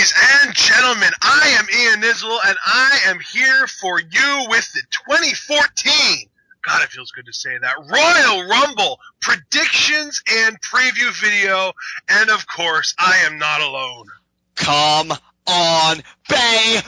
Ladies and gentlemen, I am Ian Nizzle, and I am here for you with the 2014, God, it feels good to say that, Royal Rumble predictions and preview video, and of course, I am not alone. Come on, baby!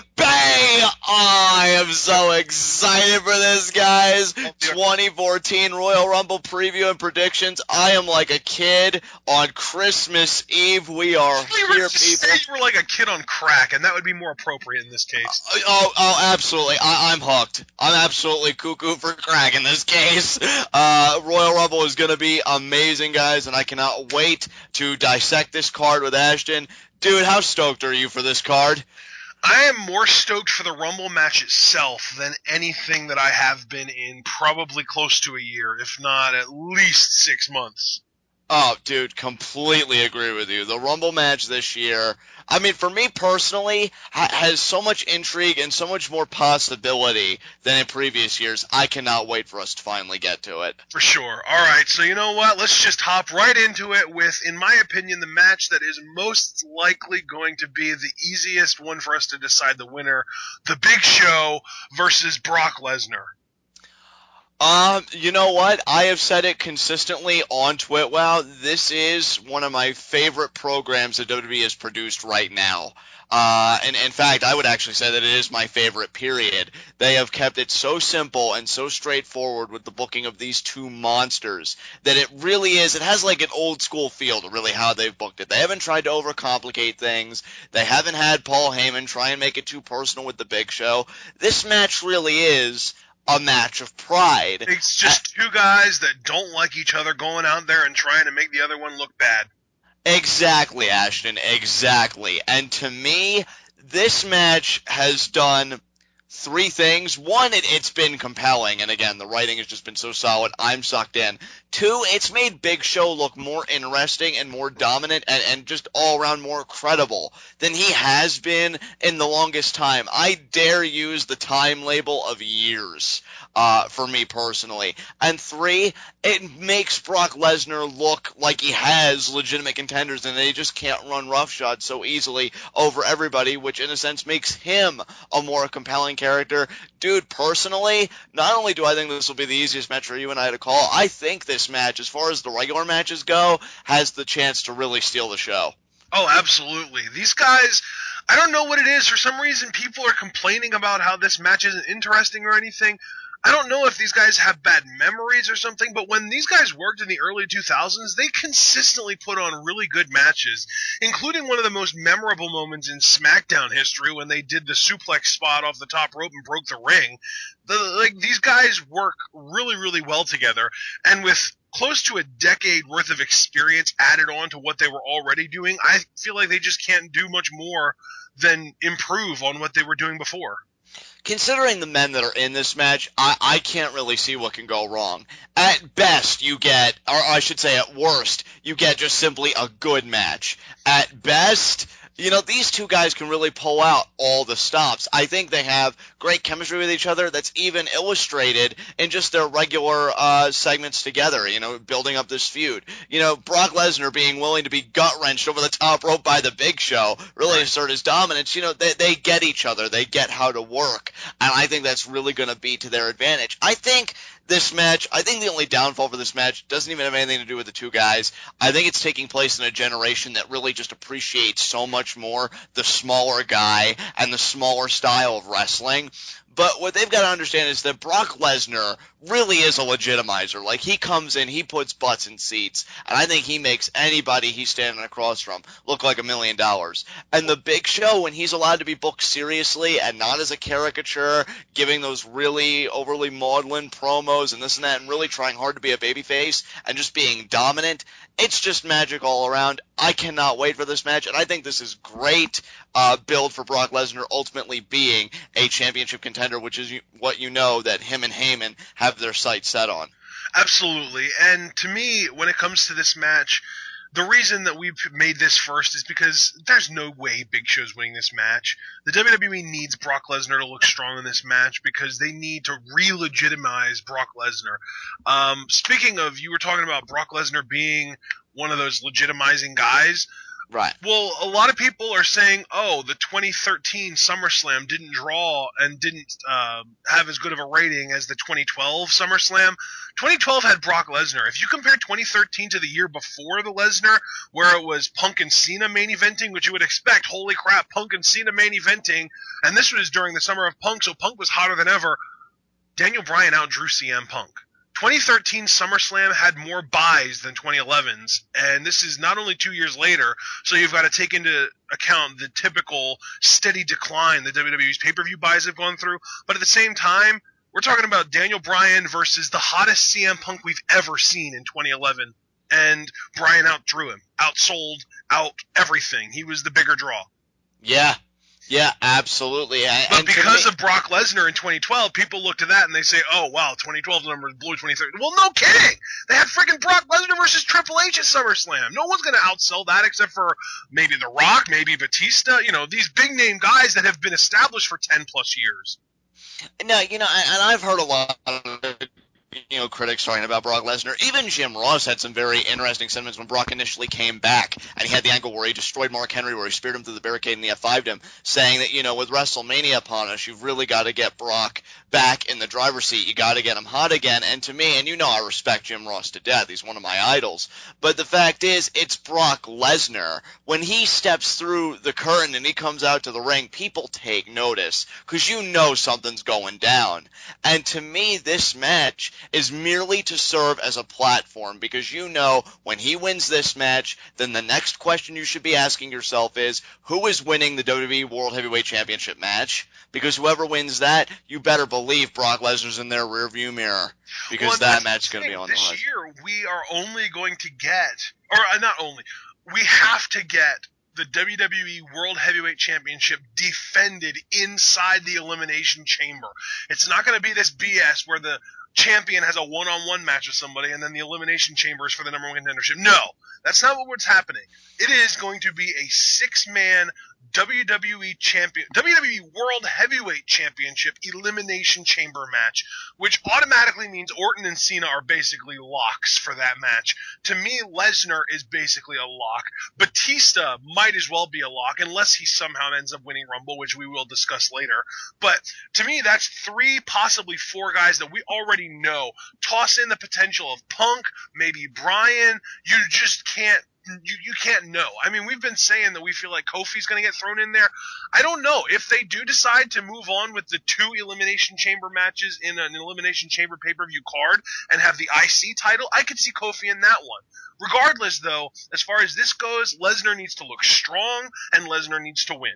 I am so excited for this, guys. 2014 Royal Rumble preview and predictions. I am like a kid on Christmas Eve. We are here, people. Say you were like a kid on crack, and that would be more appropriate in this case. Oh, absolutely. I'm hooked. I'm absolutely cuckoo for crack in this case. Royal Rumble is going to be amazing, guys, and I cannot wait to dissect this card with Ashton. Dude, how stoked are you for this card? I am more stoked for the Rumble match itself than anything that I have been in probably close to a year, if not at least 6 months. Oh, dude, completely agree with you. The Rumble match this year, I mean, for me personally, has so much intrigue and so much more possibility than in previous years. I cannot wait for us to finally get to it. For sure. All right, so you know what? Let's just hop right into it with, in my opinion, the match that is most likely going to be the easiest one for us to decide the winner, The Big Show versus Brock Lesnar. You know what? I have said it consistently on TwitWow. This is one of my favorite programs that WWE has produced right now. And in fact, I would actually say that it is my favorite, period. They have kept it so simple and so straightforward with the booking of these two monsters that it really is, it has like an old school feel to really how they've booked it. They haven't tried to overcomplicate things. They haven't had Paul Heyman try and make it too personal with the Big Show. This match really is a match of pride. It's just two guys that don't like each other going out there and trying to make the other one look bad. Exactly, Ashton, exactly. And to me, this match has done three things. One, it's been compelling, and again, the writing has just been so solid, I'm sucked in. Two, it's made Big Show look more interesting and more dominant and just all around more credible than he has been in the longest time. I dare use the time label of years for me personally. And three, it makes Brock Lesnar look like he has legitimate contenders and they just can't run roughshod so easily over everybody, which in a sense makes him a more compelling character. Dude, personally, not only do I think this will be the easiest match for you and I to call, I think this match, as far as the regular matches go, has the chance to really steal the show. Oh, absolutely. These guys, I don't know what it is. For some reason, people are complaining about how this match isn't interesting or anything. I don't know if these guys have bad memories or something, but when these guys worked in the early 2000s, they consistently put on really good matches, including one of the most memorable moments in SmackDown history when they did the suplex spot off the top rope and broke the ring. These guys work really, really well together, and with close to a decade worth of experience added on to what they were already doing, I feel like they just can't do much more than improve on what they were doing before. Considering the men that are in this match, I can't really see what can go wrong. At best, you get, or I should say at worst, you get just simply a good match. At best, you know, these two guys can really pull out all the stops. I think they have great chemistry with each other that's even illustrated in just their regular segments together, you know, building up this feud. You know, Brock Lesnar being willing to be gut-wrenched over the top rope by the Big Show, really assert his dominance. You know, they get each other. They get how to work. And I think that's really going to be to their advantage. I think this match, I think the only downfall for this match doesn't even have anything to do with the two guys. I think it's taking place in a generation that really just appreciates so much more the smaller guy and the smaller style of wrestling. But what they've got to understand is that Brock Lesnar really is a legitimizer. Like, he comes in, he puts butts in seats, and I think he makes anybody he's standing across from look like $1 million. And the Big Show, when he's allowed to be booked seriously and not as a caricature, giving those really overly maudlin promos and this and that, and really trying hard to be a babyface and just being dominant, it's just magic all around. I cannot wait for this match, and I think this is great build for Brock Lesnar ultimately being a championship contender, which is what you know that him and Heyman have their sights set on. Absolutely, and to me, when it comes to this match, the reason that we've made this first is because there's no way Big Show's winning this match. The WWE needs Brock Lesnar to look strong in this match because they need to re-legitimize Brock Lesnar. Speaking of, you were talking about Brock Lesnar being one of those legitimizing guys. Right. Well, a lot of people are saying, oh, the 2013 SummerSlam didn't draw and didn't have as good of a rating as the 2012 SummerSlam. 2012 had Brock Lesnar. If you compare 2013 to the year before the Lesnar, where it was Punk and Cena main eventing, which you would expect, holy crap, Punk and Cena main eventing, and this was during the summer of Punk, so Punk was hotter than ever, Daniel Bryan outdrew CM Punk. 2013 SummerSlam had more buys than 2011's, and this is not only 2 years later, so you've got to take into account the typical steady decline that WWE's pay-per-view buys have gone through, but at the same time, we're talking about Daniel Bryan versus the hottest CM Punk we've ever seen in 2011, and Bryan outdrew him, outsold, out everything. He was the bigger draw. Yeah. Yeah, absolutely. But because of Brock Lesnar in 2012, people look to that and they say, oh, wow, 2012 numbers blew 2013. Well, no kidding! They had freaking Brock Lesnar versus Triple H at SummerSlam. No one's going to outsell that except for maybe The Rock, maybe Batista, these big-name guys that have been established for 10-plus years. No, and I've heard a lot of critics talking about Brock Lesnar. Even Jim Ross had some very interesting sentiments when Brock initially came back, and he had the angle where he destroyed Mark Henry, where he speared him through the barricade and he F5'd him, saying that, with WrestleMania upon us, you've really got to get Brock back in the driver's seat. You got to get him hot again. And to me, and I respect Jim Ross to death. He's one of my idols. But the fact is, it's Brock Lesnar. When he steps through the curtain and he comes out to the ring, people take notice because something's going down. And to me, this match is merely to serve as a platform because when he wins this match, then the next question you should be asking yourself is, who is winning the WWE World Heavyweight Championship match? Because whoever wins that, you better believe Brock Lesnar's in their rearview mirror because that match is going to be on the horizon. This year, we are only going to get, or not only, we have to get the WWE World Heavyweight Championship defended inside the Elimination Chamber. It's not going to be this BS where the champion has a one-on-one match with somebody and then the Elimination Chamber is for the number one contendership. No, that's not what's happening. It is going to be a six-man WWE World Heavyweight Championship Elimination Chamber match, which automatically means Orton and Cena are basically locks for that match. To me, Lesnar is basically a lock. Batista might as well be a lock, unless he somehow ends up winning Rumble, which we will discuss later. But to me, that's 3, possibly 4 guys that we already know. Toss in the potential of Punk, maybe Bryan. You just can't. You can't know. I mean, we've been saying that we feel like Kofi's going to get thrown in there. I don't know. If they do decide to move on with the 2 Elimination Chamber matches in an Elimination Chamber pay-per-view card and have the IC title, I could see Kofi in that one. Regardless, though, as far as this goes, Lesnar needs to look strong and Lesnar needs to win.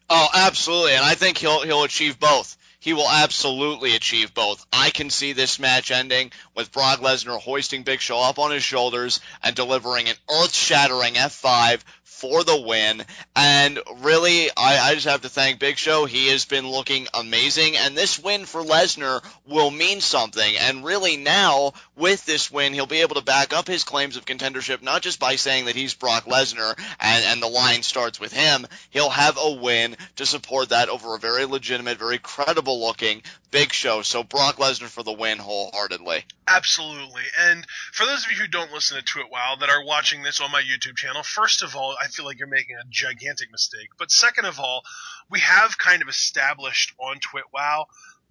Oh, absolutely, and I think he'll achieve both. He will absolutely achieve both. I can see this match ending with Brock Lesnar hoisting Big Show up on his shoulders and delivering an earth-shattering F5 for the win. And really, I just have to thank Big Show. He has been looking amazing, and this win for Lesnar will mean something. And really now, with this win, he'll be able to back up his claims of contendership, not just by saying that he's Brock Lesnar and the line starts with him. He'll have a win to support that over a very legitimate, very credible-looking Big Show. So Brock Lesnar for the win wholeheartedly. Absolutely. And for those of you who don't listen to TwitWow that are watching this on my YouTube channel, first of all, I feel like you're making a gigantic mistake. But second of all, we have kind of established on TwitWow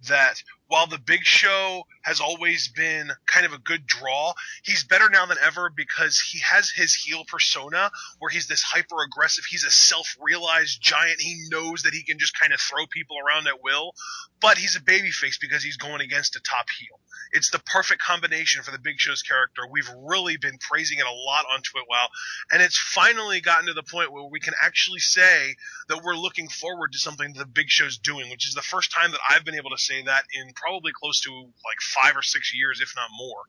that while the Big Show has always been kind of a good draw, he's better now than ever because he has his heel persona where he's this hyper-aggressive, he's a self-realized giant, he knows that he can just kind of throw people around at will, but he's a babyface because he's going against a top heel. It's the perfect combination for the Big Show's character. We've really been praising it a lot on TwitWow, and it's finally gotten to the point where we can actually say that we're looking forward to something that the Big Show's doing, which is the first time that I've been able to say that in probably close to like 5 or 6 years, if not more.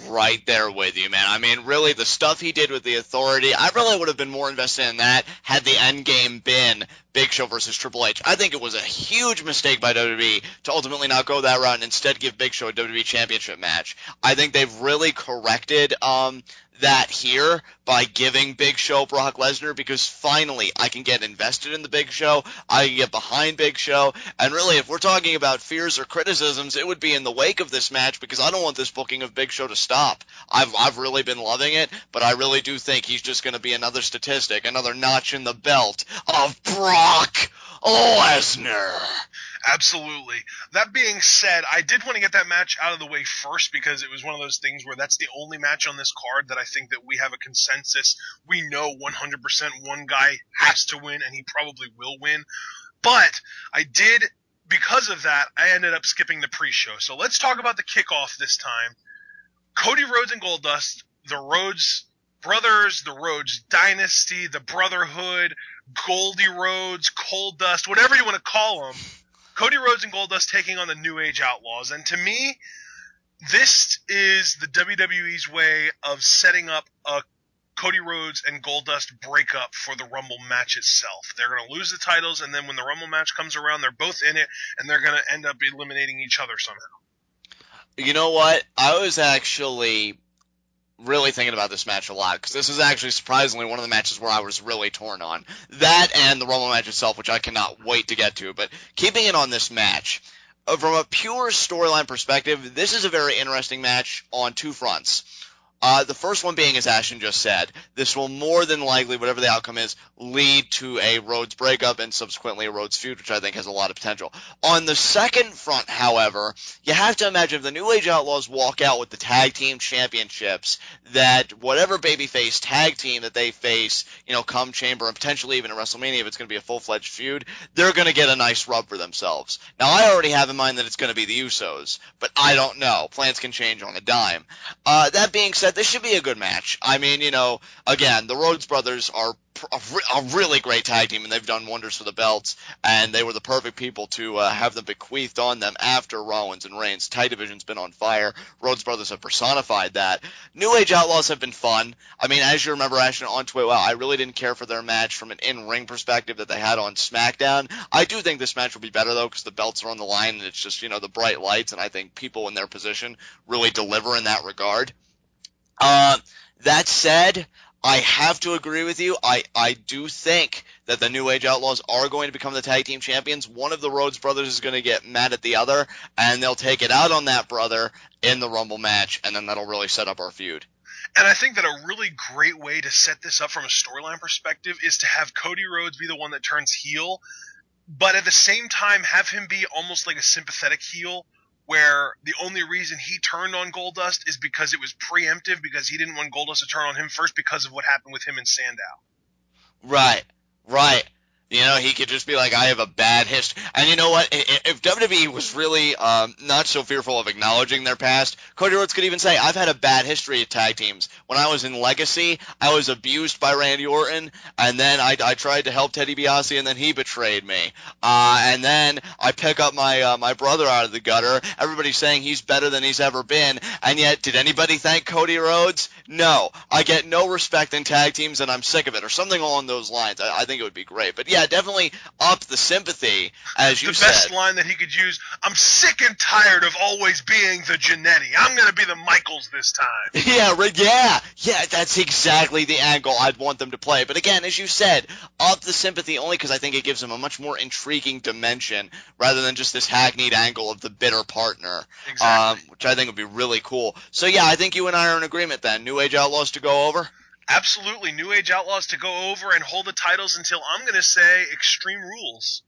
Right there with you, man. I mean, really, the stuff he did with the Authority, I really would have been more invested in that had the end game been Big Show versus Triple H. I think it was a huge mistake by WWE to ultimately not go that route and instead give Big Show a WWE Championship match. I think they've really corrected that here by giving Big Show Brock Lesnar, because finally I can get invested in the Big Show, I can get behind Big Show, and really if we're talking about fears or criticisms, it would be in the wake of this match, because I don't want this booking of Big Show to stop. I've really been loving it, but I really do think he's just going to be another statistic, another notch in the belt of Brock Lesnar. Absolutely. That being said, I did want to get that match out of the way first because it was one of those things where that's the only match on this card that I think that we have a consensus. We know 100% one guy has to win, and he probably will win. But because of that, I ended up skipping the pre-show. So let's talk about the kickoff this time. Cody Rhodes and Goldust, the Rhodes Brothers, the Rhodes Dynasty, the Brotherhood, Goldie Rhodes, Cold Dust, whatever you want to call them. Cody Rhodes and Goldust taking on the New Age Outlaws. And to me, this is the WWE's way of setting up a Cody Rhodes and Goldust breakup for the Rumble match itself. They're going to lose the titles, and then when the Rumble match comes around, they're both in it, and they're going to end up eliminating each other somehow. You know what? I was actually really thinking about this match a lot, because this is actually surprisingly one of the matches where I was really torn on. That and the Rumble match itself, which I cannot wait to get to. But keeping it on this match, from a pure storyline perspective, this is a very interesting match on two fronts. The first one being, as Ashton just said, this will more than likely, whatever the outcome is, lead to a Rhodes breakup and subsequently a Rhodes feud, which I think has a lot of potential. On the second front, however, you have to imagine if the New Age Outlaws walk out with the tag team championships, that whatever babyface tag team that they face, come Chamber and potentially even at WrestleMania, if it's going to be a full-fledged feud, they're going to get a nice rub for themselves. Now, I already have in mind that it's going to be the Usos, but I don't know. Plans can change on a dime. That being said, this should be a good match. I mean, again, the Rhodes brothers are a really great tag team, and they've done wonders for the belts, and they were the perfect people to have them bequeathed on them after Rollins and Reigns. Tag division's been on fire. Rhodes brothers have personified that. New Age Outlaws have been fun. I mean, as you remember, Ashton, on Twitter, I really didn't care for their match from an in-ring perspective that they had on SmackDown. I do think this match will be better, though, because the belts are on the line, and it's just, the bright lights, and I think people in their position really deliver in that regard. That said, I have to agree with you. I do think that the New Age Outlaws are going to become the tag team champions. One of the Rhodes brothers is going to get mad at the other, and they'll take it out on that brother in the Rumble match, and then that'll really set up our feud. And I think that a really great way to set this up from a storyline perspective is to have Cody Rhodes be the one that turns heel, but at the same time have him be almost like a sympathetic heel, where the only reason he turned on Goldust is because it was preemptive, because he didn't want Goldust to turn on him first because of what happened with him in Sandow. Right. He could just be like, I have a bad history. And you know what? If WWE was really not so fearful of acknowledging their past, Cody Rhodes could even say, I've had a bad history at tag teams. When I was in Legacy, I was abused by Randy Orton, and then I tried to help Teddy DiBiase, and then he betrayed me. And then I pick up my brother out of the gutter. Everybody's saying he's better than he's ever been, and yet, did anybody thank Cody Rhodes? No. I get no respect in tag teams, and I'm sick of it, or something along those lines. I think it would be great. But yeah, definitely up the sympathy, as you said. The best line that he could use, I'm sick and tired of always being the Jannetty. I'm going to be the Michaels this time. Yeah, that's exactly the angle I'd want them to play. But again, as you said, up the sympathy only because I think it gives them a much more intriguing dimension rather than just this hackneyed angle of the bitter partner. Exactly. Which I think would be really cool. So yeah, I think you and I are in agreement then. New Age Outlaws to go over? Absolutely. New Age Outlaws to go over and hold the titles until, I'm going to say, Extreme Rules.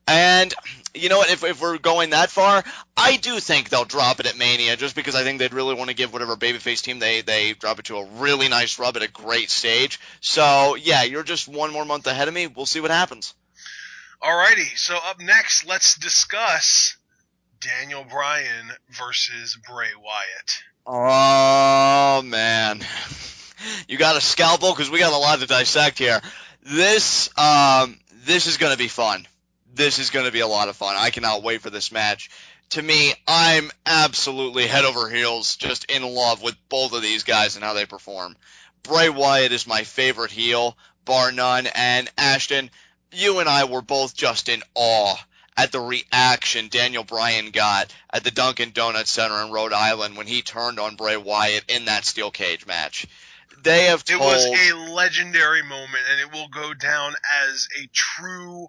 And you know what, if we're going that far, I do think they'll drop it at Mania, just because I think they'd really want to give whatever babyface team they drop it to a really nice rub at a great stage. So, yeah, you're just one more month ahead of me. We'll see what happens. Alrighty, so up next, let's discuss Daniel Bryan versus Bray Wyatt. Oh, man. You got a scalpel? Because we got a lot to dissect here. This is going to be fun. This is going to be a lot of fun. I cannot wait for this match. To me, I'm absolutely head over heels just in love with both of these guys and how they perform. Bray Wyatt is my favorite heel, bar none, and Ashton, you and I were both just in awe at the reaction Daniel Bryan got at the Dunkin' Donuts Center in Rhode Island when he turned on Bray Wyatt in that steel cage match. They have It was told. a legendary moment, and it will go down as a true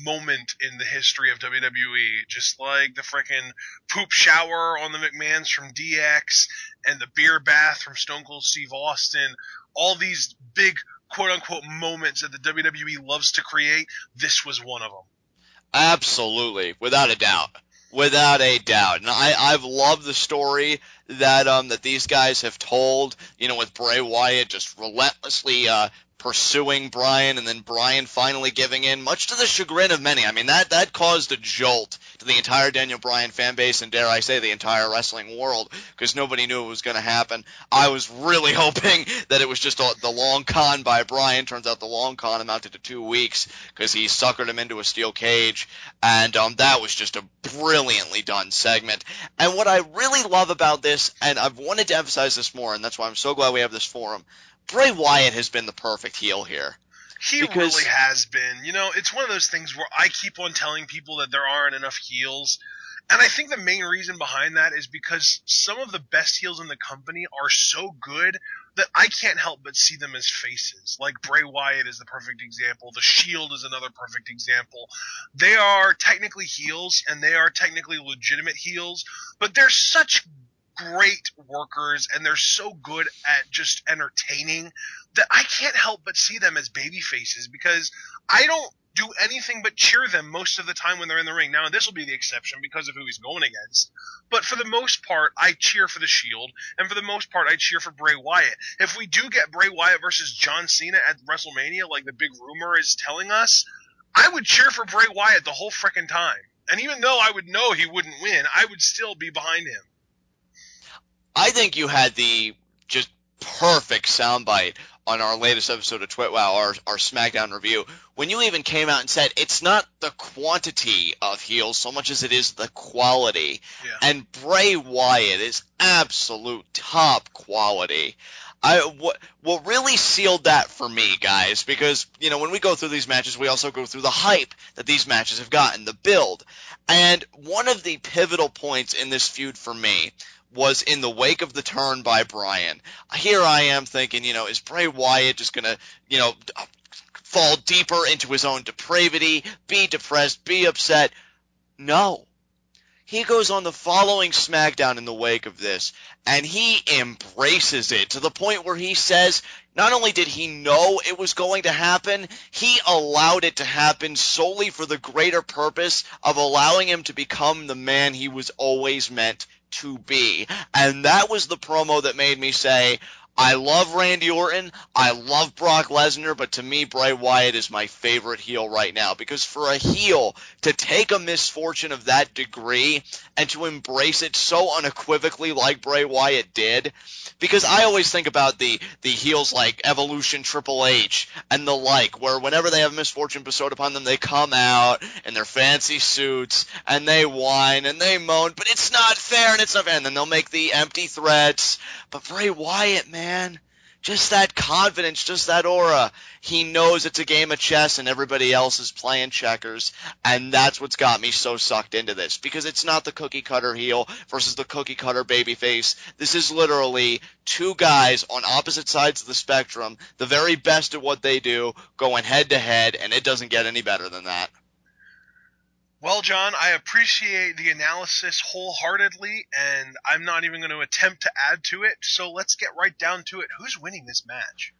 moment in the history of WWE. Just like the frickin' poop shower on the McMahons from DX and the beer bath from Stone Cold Steve Austin. All these big quote-unquote moments that the WWE loves to create, this was one of them. Absolutely, without a doubt, without a doubt. And I've loved the story that these guys have told. You know, with Bray Wyatt just relentlessly pursuing Bryan, and then Bryan finally giving in, much to the chagrin of many. I mean, that caused a jolt to the entire Daniel Bryan fan base, and dare I say, the entire wrestling world, because nobody knew it was going to happen. I was really hoping that it was just the long con by Bryan. Turns out the long con amounted to 2 weeks, because he suckered him into a steel cage, and that was just a brilliantly done segment. And what I really love about this, and I've wanted to emphasize this more, and that's why I'm so glad we have this forum, Bray Wyatt has been the perfect heel here. He really has been. You know, it's one of those things where I keep on telling people that there aren't enough heels. And I think the main reason behind that is because some of the best heels in the company are so good that I can't help but see them as faces. Like Bray Wyatt is the perfect example. The Shield is another perfect example. They are technically heels, and they are technically legitimate heels, but they're such great workers, and they're so good at just entertaining that I can't help but see them as baby faces, because I don't do anything but cheer them most of the time when they're in the ring. Now, this will be the exception because of who he's going against, but for the most part, I cheer for the Shield, and for the most part, I cheer for Bray Wyatt. If we do get Bray Wyatt versus John Cena at WrestleMania, like the big rumor is telling us, I would cheer for Bray Wyatt the whole frickin' time. And even though I would know he wouldn't win, I would still be behind him. I think you had the just perfect soundbite on our latest episode of TwitWow, our SmackDown review, when you even came out and said it's not the quantity of heels so much as it is the quality. Yeah. And Bray Wyatt is absolute top quality. What really sealed that for me, guys, because, you know, when we go through these matches, we also go through the hype that these matches have gotten, the build. And one of the pivotal points in this feud for me was in the wake of the turn by Bryan. Here I am thinking, you know, is Bray Wyatt just going to, you know, fall deeper into his own depravity, be depressed, be upset? No. He goes on the following SmackDown in the wake of this, and he embraces it to the point where he says not only did he know it was going to happen, he allowed it to happen solely for the greater purpose of allowing him to become the man he was always meant to be. And that was the promo that made me say, I love Randy Orton, I love Brock Lesnar, but to me, Bray Wyatt is my favorite heel right now. Because for a heel to take a misfortune of that degree and to embrace it so unequivocally like Bray Wyatt did, because I always think about the heels like Evolution, Triple H, and the like, where whenever they have misfortune bestowed upon them, they come out in their fancy suits, and they whine, and they moan, but it's not fair, and it's not fair, and then they'll make the empty threats. But Bray Wyatt, man, just that confidence, just that aura. He knows it's a game of chess and everybody else is playing checkers, and that's what's got me so sucked into this, because it's not the cookie cutter heel versus the cookie cutter babyface. This is literally two guys on opposite sides of the spectrum, the very best at what they do, going head to head, and it doesn't get any better than that. Well, John, I appreciate the analysis wholeheartedly, and I'm not even going to attempt to add to it, so let's get right down to it. Who's winning this match?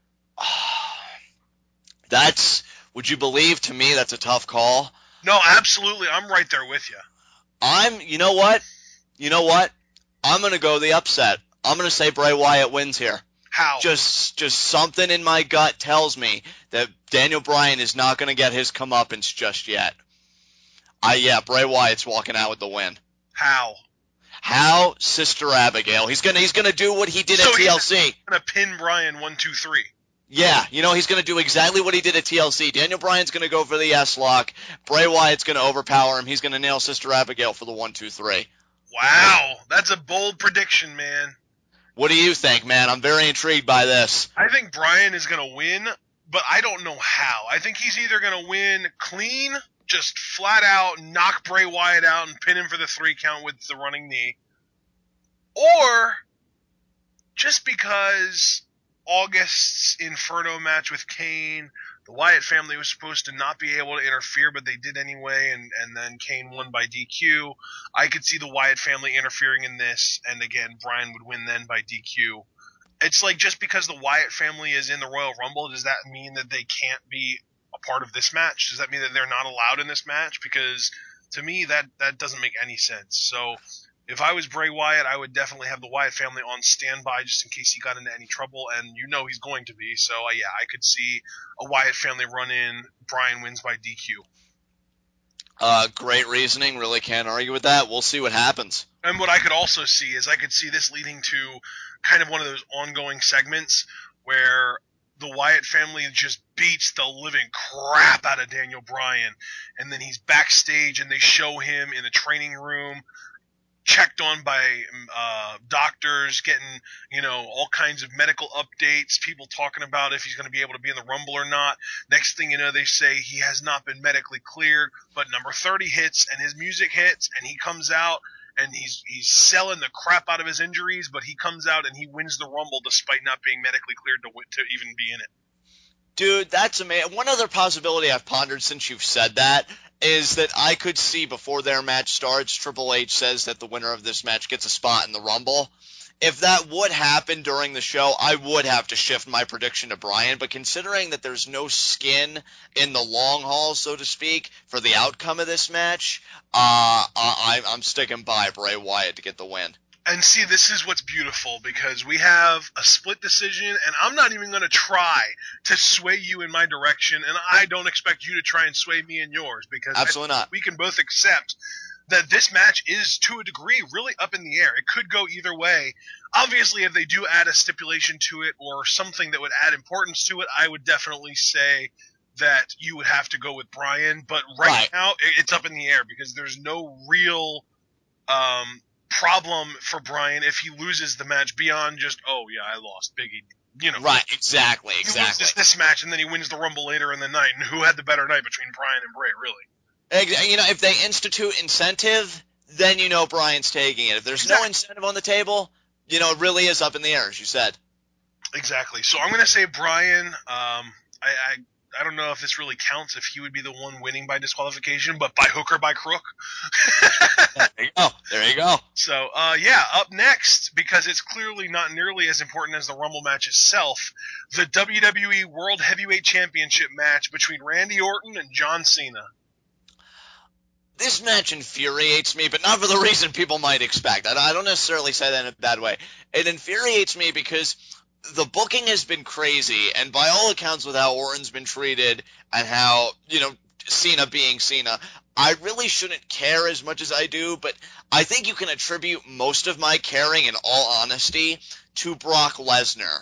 Would you believe, to me, that's a tough call? No, absolutely. I'm right there with you. You know what? I'm going to go the upset. I'm going to say Bray Wyatt wins here. How? Just something in my gut tells me that Daniel Bryan is not going to get his comeuppance just yet. Bray Wyatt's walking out with the win. How? Sister Abigail. He's gonna do what he did at TLC. He's gonna pin Bryan 1, 2, 3. Yeah, he's gonna do exactly what he did at TLC. Daniel Bryan's gonna go for the S-lock. Bray Wyatt's gonna overpower him. He's gonna nail Sister Abigail for the 1, 2, 3. Wow, that's a bold prediction, man. What do you think, man? I'm very intrigued by this. I think Bryan is gonna win, but I don't know how. I think he's either gonna win clean, just flat out knock Bray Wyatt out and pin him for the 3 count with the running knee, or just because August's Inferno match with Kane, the Wyatt family was supposed to not be able to interfere, but they did anyway, and then Kane won by DQ. I could see the Wyatt family interfering in this, and again, Bryan would win then by DQ. It's like, just because the Wyatt family is in the Royal Rumble, does that mean that they can't be a part of this match? Does that mean that they're not allowed in this match? Because to me, that doesn't make any sense. So if I was Bray Wyatt, I would definitely have the Wyatt family on standby just in case he got into any trouble, and he's going to be. So, yeah, I could see a Wyatt family run in, Bryan wins by DQ. Great reasoning. Really can't argue with that. We'll see what happens. And what I could also see is I could see this leading to kind of one of those ongoing segments where the Wyatt family just beats the living crap out of Daniel Bryan, and then he's backstage and they show him in the training room checked on by doctors, getting all kinds of medical updates, people talking about if he's going to be able to be in the Rumble or not. Next thing you know, they say he has not been medically cleared, but number 30 hits and his music hits and he comes out and he's selling the crap out of his injuries, but he comes out and he wins the Rumble despite not being medically cleared to even be in it. Dude, that's amazing. One other possibility I've pondered since you've said that is that I could see before their match starts, Triple H says that the winner of this match gets a spot in the Rumble. If that would happen during the show, I would have to shift my prediction to Bryan. But considering that there's no skin in the long haul, so to speak, for the outcome of this match, I'm sticking by Bray Wyatt to get the win. And see, this is what's beautiful, because we have a split decision, and I'm not even going to try to sway you in my direction, and I don't expect you to try and sway me in yours, because absolutely not. We can both accept that this match is, to a degree, really up in the air. It could go either way. Obviously, if they do add a stipulation to it or something that would add importance to it, I would definitely say that you would have to go with Bryan. But right now, it's up in the air, because there's no real problem for Bryan if he loses the match beyond just, oh yeah, I lost, Biggie. Right, exactly. He loses this match and then he wins the Rumble later in the night, and who had the better night between Bryan and Bray, really? If they institute incentive, then Bryan's taking it. If there's no incentive on the table, it really is up in the air, as you said. Exactly. So I'm going to say Bryan. I don't know if this really counts if he would be the one winning by disqualification, but by hook or by crook. There you go. So, up next, because it's clearly not nearly as important as the Rumble match itself, the WWE World Heavyweight Championship match between Randy Orton and John Cena. This match infuriates me, but not for the reason people might expect. I don't necessarily say that in a bad way. It infuriates me because the booking has been crazy, and by all accounts with how Orton's been treated and how, Cena being Cena, I really shouldn't care as much as I do, but I think you can attribute most of my caring, in all honesty, to Brock Lesnar.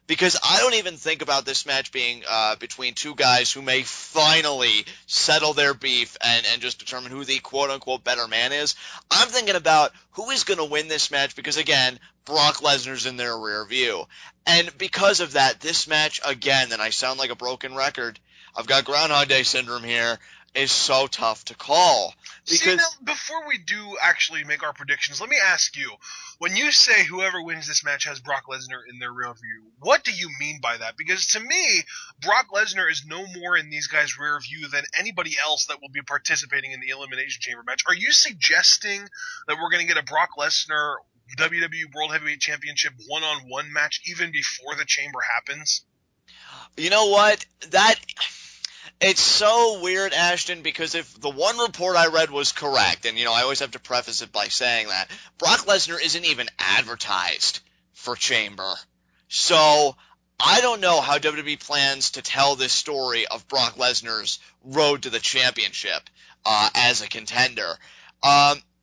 Because I don't even think about this match being between two guys who may finally settle their beef and just determine who the quote-unquote better man is. I'm thinking about who is going to win this match because, again, Brock Lesnar's in their rear view. And because of that, this match, again, and I sound like a broken record, I've got Groundhog Day syndrome here, is so tough to call. Because see, now, before we do actually make our predictions, let me ask you, when you say whoever wins this match has Brock Lesnar in their rear view, what do you mean by that? Because to me, Brock Lesnar is no more in these guys' rear view than anybody else that will be participating in the Elimination Chamber match. Are you suggesting that we're going to get a Brock Lesnar WWE World Heavyweight Championship one-on-one match even before the Chamber happens? You know what? It's so weird, Ashton, because if the one report I read was correct, and, I always have to preface it by saying that, Brock Lesnar isn't even advertised for Chamber. So, I don't know how WWE plans to tell this story of Brock Lesnar's road to the championship as a contender.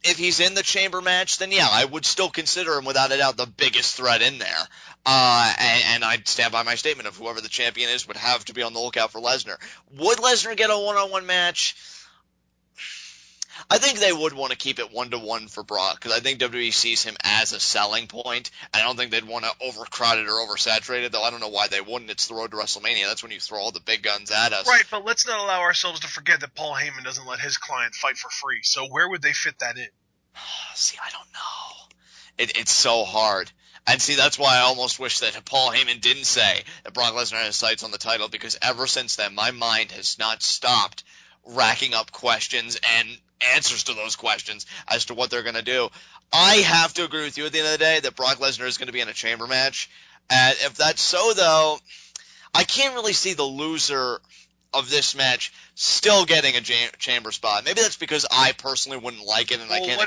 If he's in the Chamber match, then yeah, I would still consider him without a doubt the biggest threat in there. And I'd stand by my statement of whoever the champion is would have to be on the lookout for Lesnar. Would Lesnar get a one-on-one match? I think they would want to keep it 1-to-1 for Brock, because I think WWE sees him as a selling point. I don't think they'd want to overcrowd it or oversaturate it, though I don't know why they wouldn't. It's the road to WrestleMania. That's when you throw all the big guns at us. Right, but let's not allow ourselves to forget that Paul Heyman doesn't let his client fight for free. So where would they fit that in? See, I don't know. It's so hard. And see, that's why I almost wish that Paul Heyman didn't say that Brock Lesnar has sights on the title, because ever since then, my mind has not stopped racking up questions and answers to those questions as to what they're going to do. I have to agree with you at the end of the day that Brock Lesnar is going to be in a chamber match. And if that's so, though, I can't really see the loser of this match still getting a chamber spot. Maybe that's because I personally wouldn't like it, and I Well, can't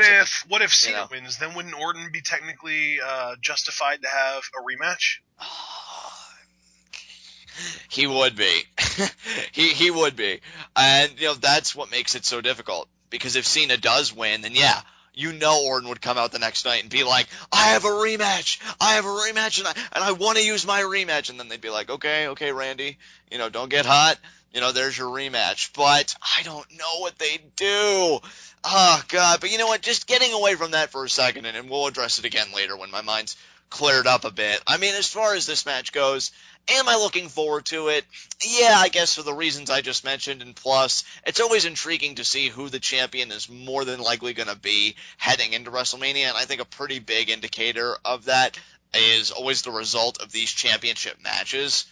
what if you Cena know. wins? Then wouldn't Orton be technically justified to have a rematch? He would be. he would be. And that's what makes it so difficult. Because if Cena does win, then yeah, Orton would come out the next night and be like, I have a rematch. I have a rematch, and I want to use my rematch. And then they'd be like, okay, Randy, don't get hot. There's your rematch. But I don't know what they'd do. Oh, God. But you know what? Just getting away from that for a second, and we'll address it again later when my mind's cleared up a bit. I mean, as far as this match goes, am I looking forward to it? Yeah, I guess for the reasons I just mentioned, and plus, it's always intriguing to see who the champion is more than likely going to be heading into WrestleMania, and I think a pretty big indicator of that is always the result of these championship matches.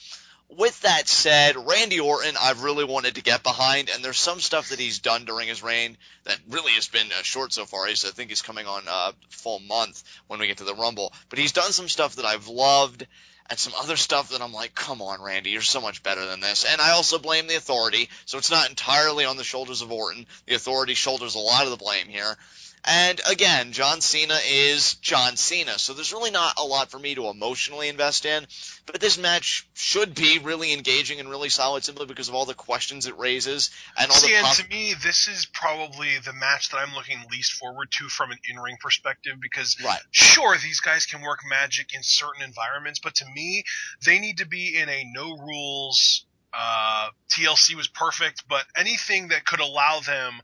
With that said, Randy Orton, I've really wanted to get behind, and there's some stuff that he's done during his reign that really has been short so far. I think he's coming on full month when we get to the Rumble, but he's done some stuff that I've loved, and some other stuff that I'm like, come on, Randy, you're so much better than this. And I also blame the Authority, so it's not entirely on the shoulders of Orton. The Authority shoulders a lot of the blame here. And again, John Cena is John Cena, so there's really not a lot for me to emotionally invest in. But this match should be really engaging and really solid simply because of all the questions it raises and all See, the and to me, this is probably the match that I'm looking least forward to from an in-ring perspective because, Right. sure, these guys can work magic in certain environments, but to me, they need to be in a no-rules. TLC was perfect, but anything that could allow them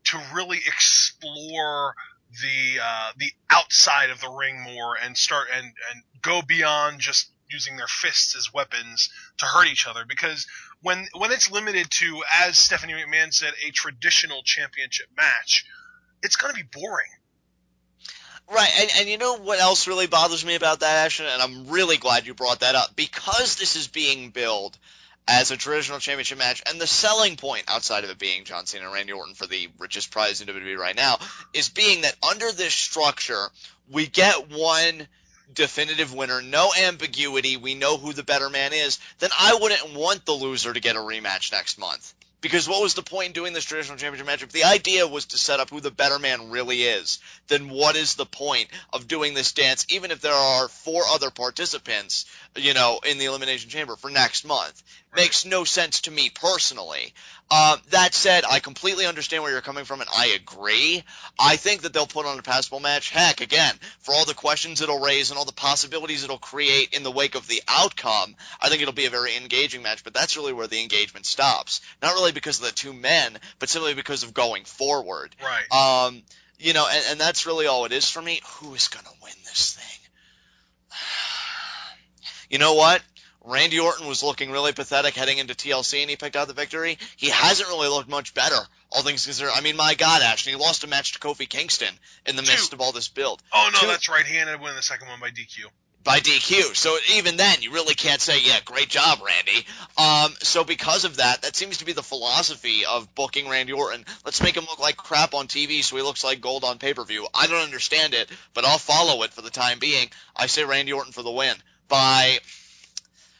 to really explore the outside of the ring more and start and go beyond just using their fists as weapons to hurt each other, because when it's limited to, as Stephanie McMahon said, a traditional championship match, it's going to be boring. Right, and you know what else really bothers me about that, Ashton? And I'm really glad you brought that up. Because this is being billed as a traditional championship match, and the selling point outside of it being John Cena and Randy Orton for the richest prize in WWE right now, is being that under this structure, we get one definitive winner, no ambiguity, we know who the better man is, then I wouldn't want the loser to get a rematch next month. Because what was the point in doing this traditional championship match? If the idea was to set up who the better man really is, then what is the point of doing this dance, even if there are 4 other participants, in the Elimination Chamber for next month? Right. Makes no sense to me personally. That said, I completely understand where you're coming from, and I agree. I think that they'll put on a passable match. Heck, again, for all the questions it'll raise and all the possibilities it'll create in the wake of the outcome, I think it'll be a very engaging match, but that's really where the engagement stops. Not really because of the 2 men, but simply because of going forward. Right. And that's really all it is for me. Who is going to win this thing? You know what? Randy Orton was looking really pathetic heading into TLC, and he picked out the victory. He hasn't really looked much better, all things considered. I mean, my God, Ashton, he lost a match to Kofi Kingston in the midst of all this build. Oh, no, that's right. He ended up winning the second one by DQ. By DQ. So even then, you really can't say, yeah, great job, Randy. So because of that, that seems to be the philosophy of booking Randy Orton. Let's make him look like crap on TV so he looks like gold on pay-per-view. I don't understand it, but I'll follow it for the time being. I say Randy Orton for the win.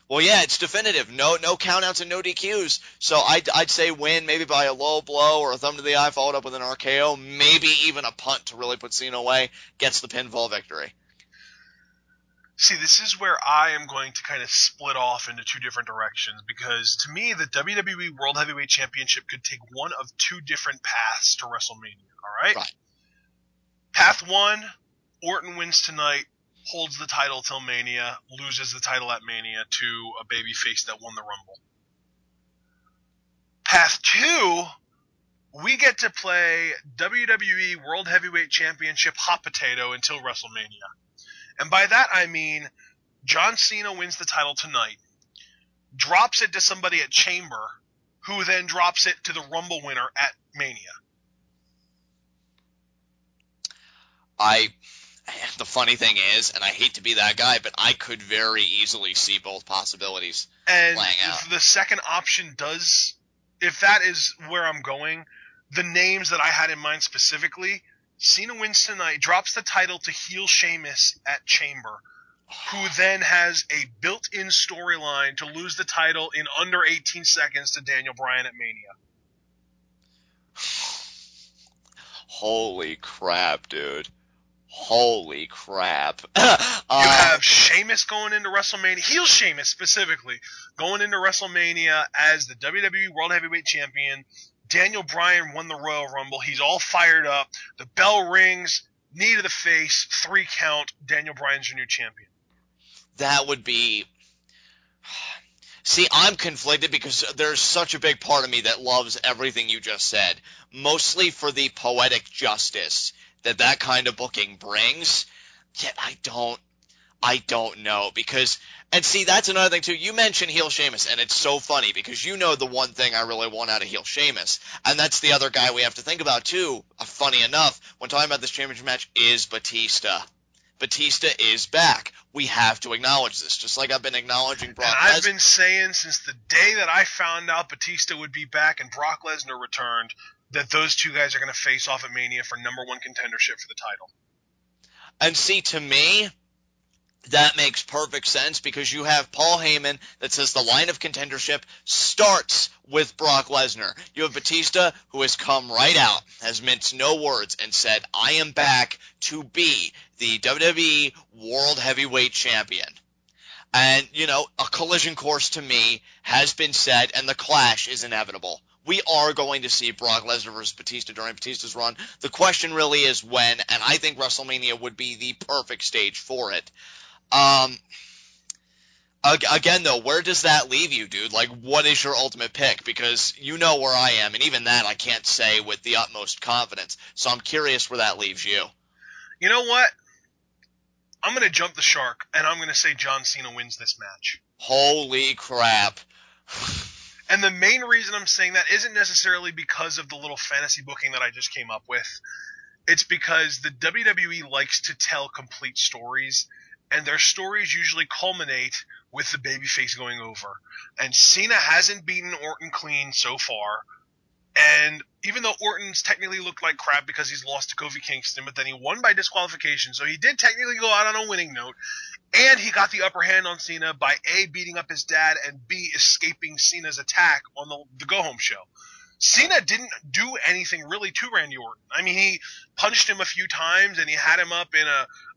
Well, yeah, it's definitive. No countouts and no DQs. So I'd say win maybe by a low blow or a thumb to the eye followed up with an RKO, maybe even a punt to really put Cena away, gets the pinfall victory. See, this is where I am going to kind of split off into 2 different directions, because to me, the WWE World Heavyweight Championship could take one of 2 different paths to WrestleMania, all right? Right. Path 1, Orton wins tonight, holds the title till Mania, loses the title at Mania to a babyface that won the Rumble. Path 2, we get to play WWE World Heavyweight Championship hot potato until WrestleMania. And by that I mean John Cena wins the title tonight, drops it to somebody at Chamber, who then drops it to the Rumble winner at Mania. The funny thing is, and I hate to be that guy, but I could very easily see both possibilities And playing out. if the second option does, if that is where I'm going, the names that I had in mind specifically, Cena wins tonight, drops the title to heel Sheamus at Chamber, who then has a built-in storyline to lose the title in under 18 seconds to Daniel Bryan at Mania. Holy crap, dude. Holy crap. You have Sheamus going into WrestleMania, heel Sheamus specifically, going into WrestleMania as the WWE World Heavyweight Champion. Daniel Bryan won the Royal Rumble. He's all fired up. The bell rings, knee to the face, 3 count. Daniel Bryan's your new champion. That would be... See, I'm conflicted because there's such a big part of me that loves everything you just said, mostly for the poetic justice that that kind of booking brings, yet I don't know, because, and see, that's another thing too, you mentioned heel Sheamus, and it's so funny, because you know the one thing I really want out of heel Sheamus, and that's the other guy we have to think about too, funny enough, when talking about this championship match, is Batista. Batista is back. We have to acknowledge this, just like I've been acknowledging Brock Lesnar. And I've been saying since the day that I found out Batista would be back and Brock Lesnar returned, that those two guys are going to face off at Mania for #1 contendership for the title. And see, to me, that makes perfect sense because you have Paul Heyman that says the line of contendership starts with Brock Lesnar. You have Batista who has come right out, has minced no words, and said, I am back to be the WWE World Heavyweight Champion. And, you know, a collision course to me has been set, and the clash is inevitable. We are going to see Brock Lesnar versus Batista during Batista's run. The question really is when, and I think WrestleMania would be the perfect stage for it. Again, though, where does that leave you, dude? Like, what is your ultimate pick? Because you know where I am, and even that I can't say with the utmost confidence. So I'm curious where that leaves you. You know what? I'm going to jump the shark, and I'm going to say John Cena wins this match. Holy crap. And the main reason I'm saying that isn't necessarily because of the little fantasy booking that I just came up with. It's because the WWE likes to tell complete stories, and their stories usually culminate with the babyface going over. And Cena hasn't beaten Orton clean so far. And even though Orton's technically looked like crap because he's lost to Kofi Kingston, but then he won by disqualification, so he did technically go out on a winning note. And he got the upper hand on Cena by A, beating up his dad, and B, escaping Cena's attack on the Go-Home show. Cena didn't do anything really to Randy Orton. I mean, he punched him a few times, and he had him up in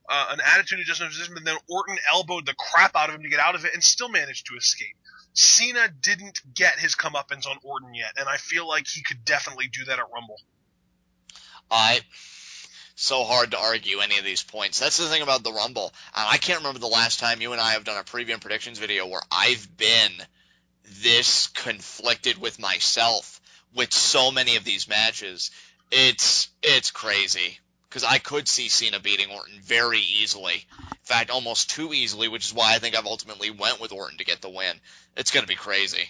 an attitude adjustment position, but then Orton elbowed the crap out of him to get out of it and still managed to escape. Cena didn't get his comeuppance on Orton yet, and I feel like he could definitely do that at Rumble. So hard to argue any of these points. That's the thing about the Rumble. I can't remember the last time you and I have done a preview and predictions video where I've been this conflicted with myself with so many of these matches. It's crazy. Because I could see Cena beating Orton very easily. In fact, almost too easily, which is why I think I've ultimately went with Orton to get the win. It's going to be crazy.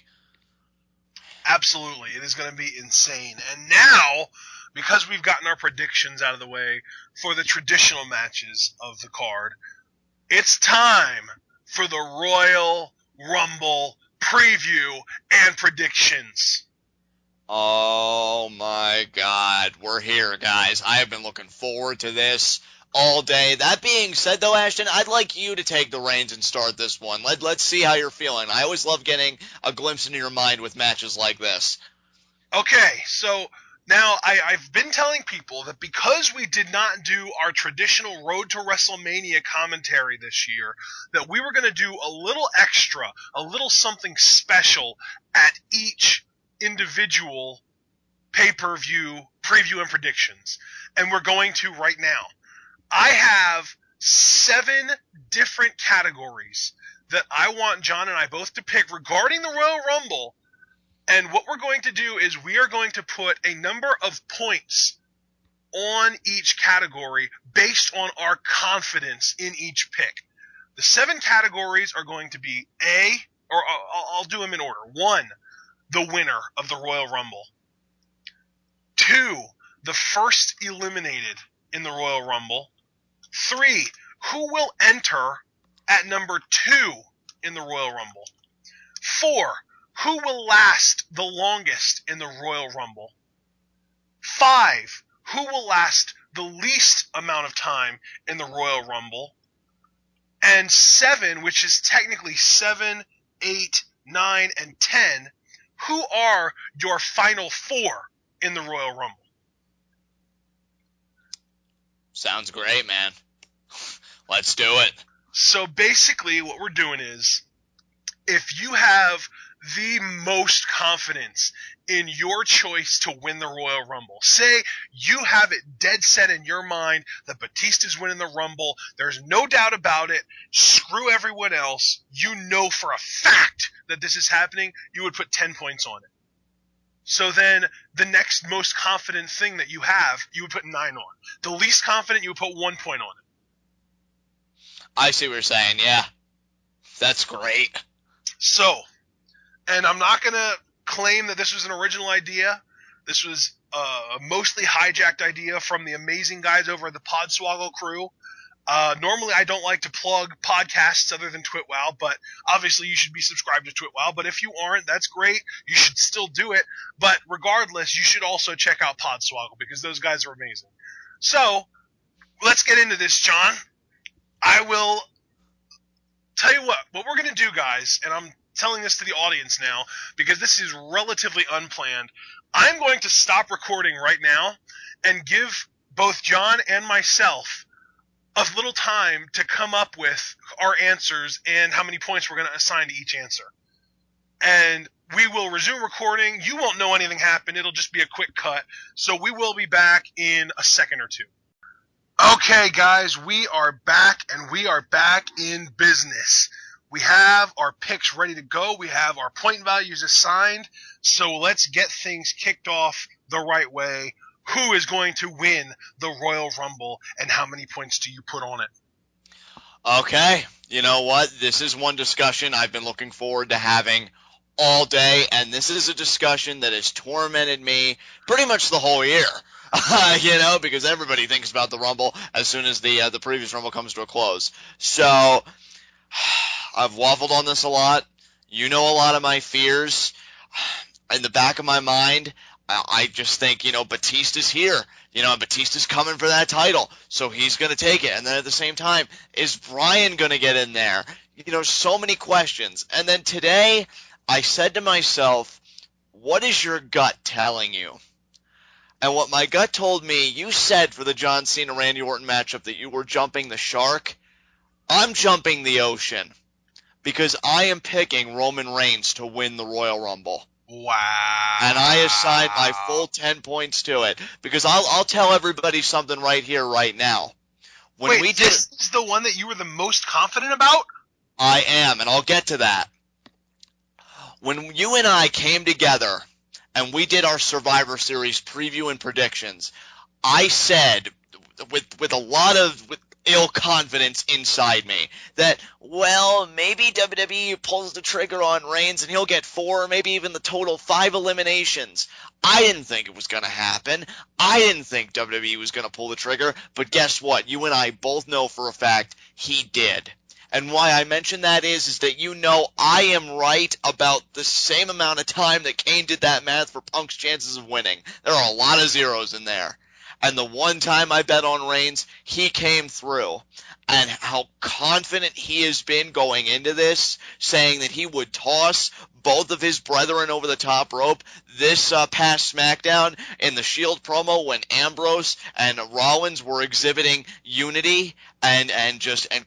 Absolutely. It is going to be insane. And now, because we've gotten our predictions out of the way for the traditional matches of the card, it's time for the Royal Rumble preview and predictions. Oh my God, we're here, guys. I have been looking forward to this all day. That being said, though, Ashton, I'd like you to take the reins and start this one. Let's see how you're feeling. I always love getting a glimpse into your mind with matches like this. Okay, so now I've been telling people that because we did not do our traditional Road to WrestleMania commentary this year, that we were going to do a little extra, a little something special at each individual pay-per-view preview and predictions. And we're going to right now. I have 7 different categories that I want John and I both to pick regarding the Royal Rumble. And what we're going to do is we are going to put a number of points on each category based on our confidence in each pick. The 7 categories are going to be I'll do them in order. 1, the winner of the Royal Rumble. 2, the first eliminated in the Royal Rumble. 3, who will enter at number 2 in the Royal Rumble? 4, who will last the longest in the Royal Rumble? 5, who will last the least amount of time in the Royal Rumble? And 7, which is technically 7, 8, 9, and 10, who are your final 4 in the Royal Rumble? Sounds great, man. Let's do it. So basically what we're doing is, if you have the most confidence in your choice to win the Royal Rumble, say you have it dead set in your mind that Batista's winning the Rumble, there's no doubt about it, screw everyone else, you know for a fact that this is happening, you would put 10 points on it. So then the next most confident thing that you have, you would put 9 on. The least confident, you would put 1 point on it. I see what you're saying, yeah. That's great. So, and I'm not going to claim that this was an original idea. This was a mostly hijacked idea from the amazing guys over at the Podswoggle crew. Normally, I don't like to plug podcasts other than TwitWow, but obviously you should be subscribed to TwitWow. But if you aren't, that's great. You should still do it. But regardless, you should also check out Podswoggle because those guys are amazing. So, let's get into this, John. I will tell you what we're going to do, guys, and I'm telling this to the audience now because this is relatively unplanned. I'm going to stop recording right now and give both John and myself a little time to come up with our answers and how many points we're going to assign to each answer. And we will resume recording. You won't know anything happened. It'll just be a quick cut. So we will be back in a second or two. Okay, guys, we are back, and we are back in business. We have our picks ready to go. We have our point values assigned. So let's get things kicked off the right way. Who is going to win the Royal Rumble, and how many points do you put on it? Okay, you know what? This is one discussion I've been looking forward to having all day, and this is a discussion that has tormented me pretty much the whole year. Because everybody thinks about the Rumble as soon as the previous Rumble comes to a close. So, I've waffled on this a lot. You know a lot of my fears. In the back of my mind, I just think, Batista's here. Batista's coming for that title, so he's going to take it. And then at the same time, is Bryan going to get in there? So many questions. And then today, I said to myself, what is your gut telling you? And what my gut told me, you said for the John Cena-Randy Orton matchup that you were jumping the shark. I'm jumping the ocean because I am picking Roman Reigns to win the Royal Rumble. Wow. And I assigned my full 10 points to it because I'll tell everybody something right here, right now. This is the one that you were the most confident about? I am, and I'll get to that. When you and I came together and we did our Survivor Series preview and predictions, I said with a lot of ill confidence inside me that, well, maybe WWE pulls the trigger on Reigns and he'll get 4 or maybe even the total 5 eliminations. I didn't think it was going to happen. I didn't think WWE was going to pull the trigger, but guess what? You and I both know for a fact he did. And why I mention that is that I am right about the same amount of time that Kane did that math for Punk's chances of winning. There are a lot of zeros in there. And the one time I bet on Reigns, he came through. And how confident he has been going into this, saying that he would toss both of his brethren over the top rope this past SmackDown in the Shield promo when Ambrose and Rollins were exhibiting unity and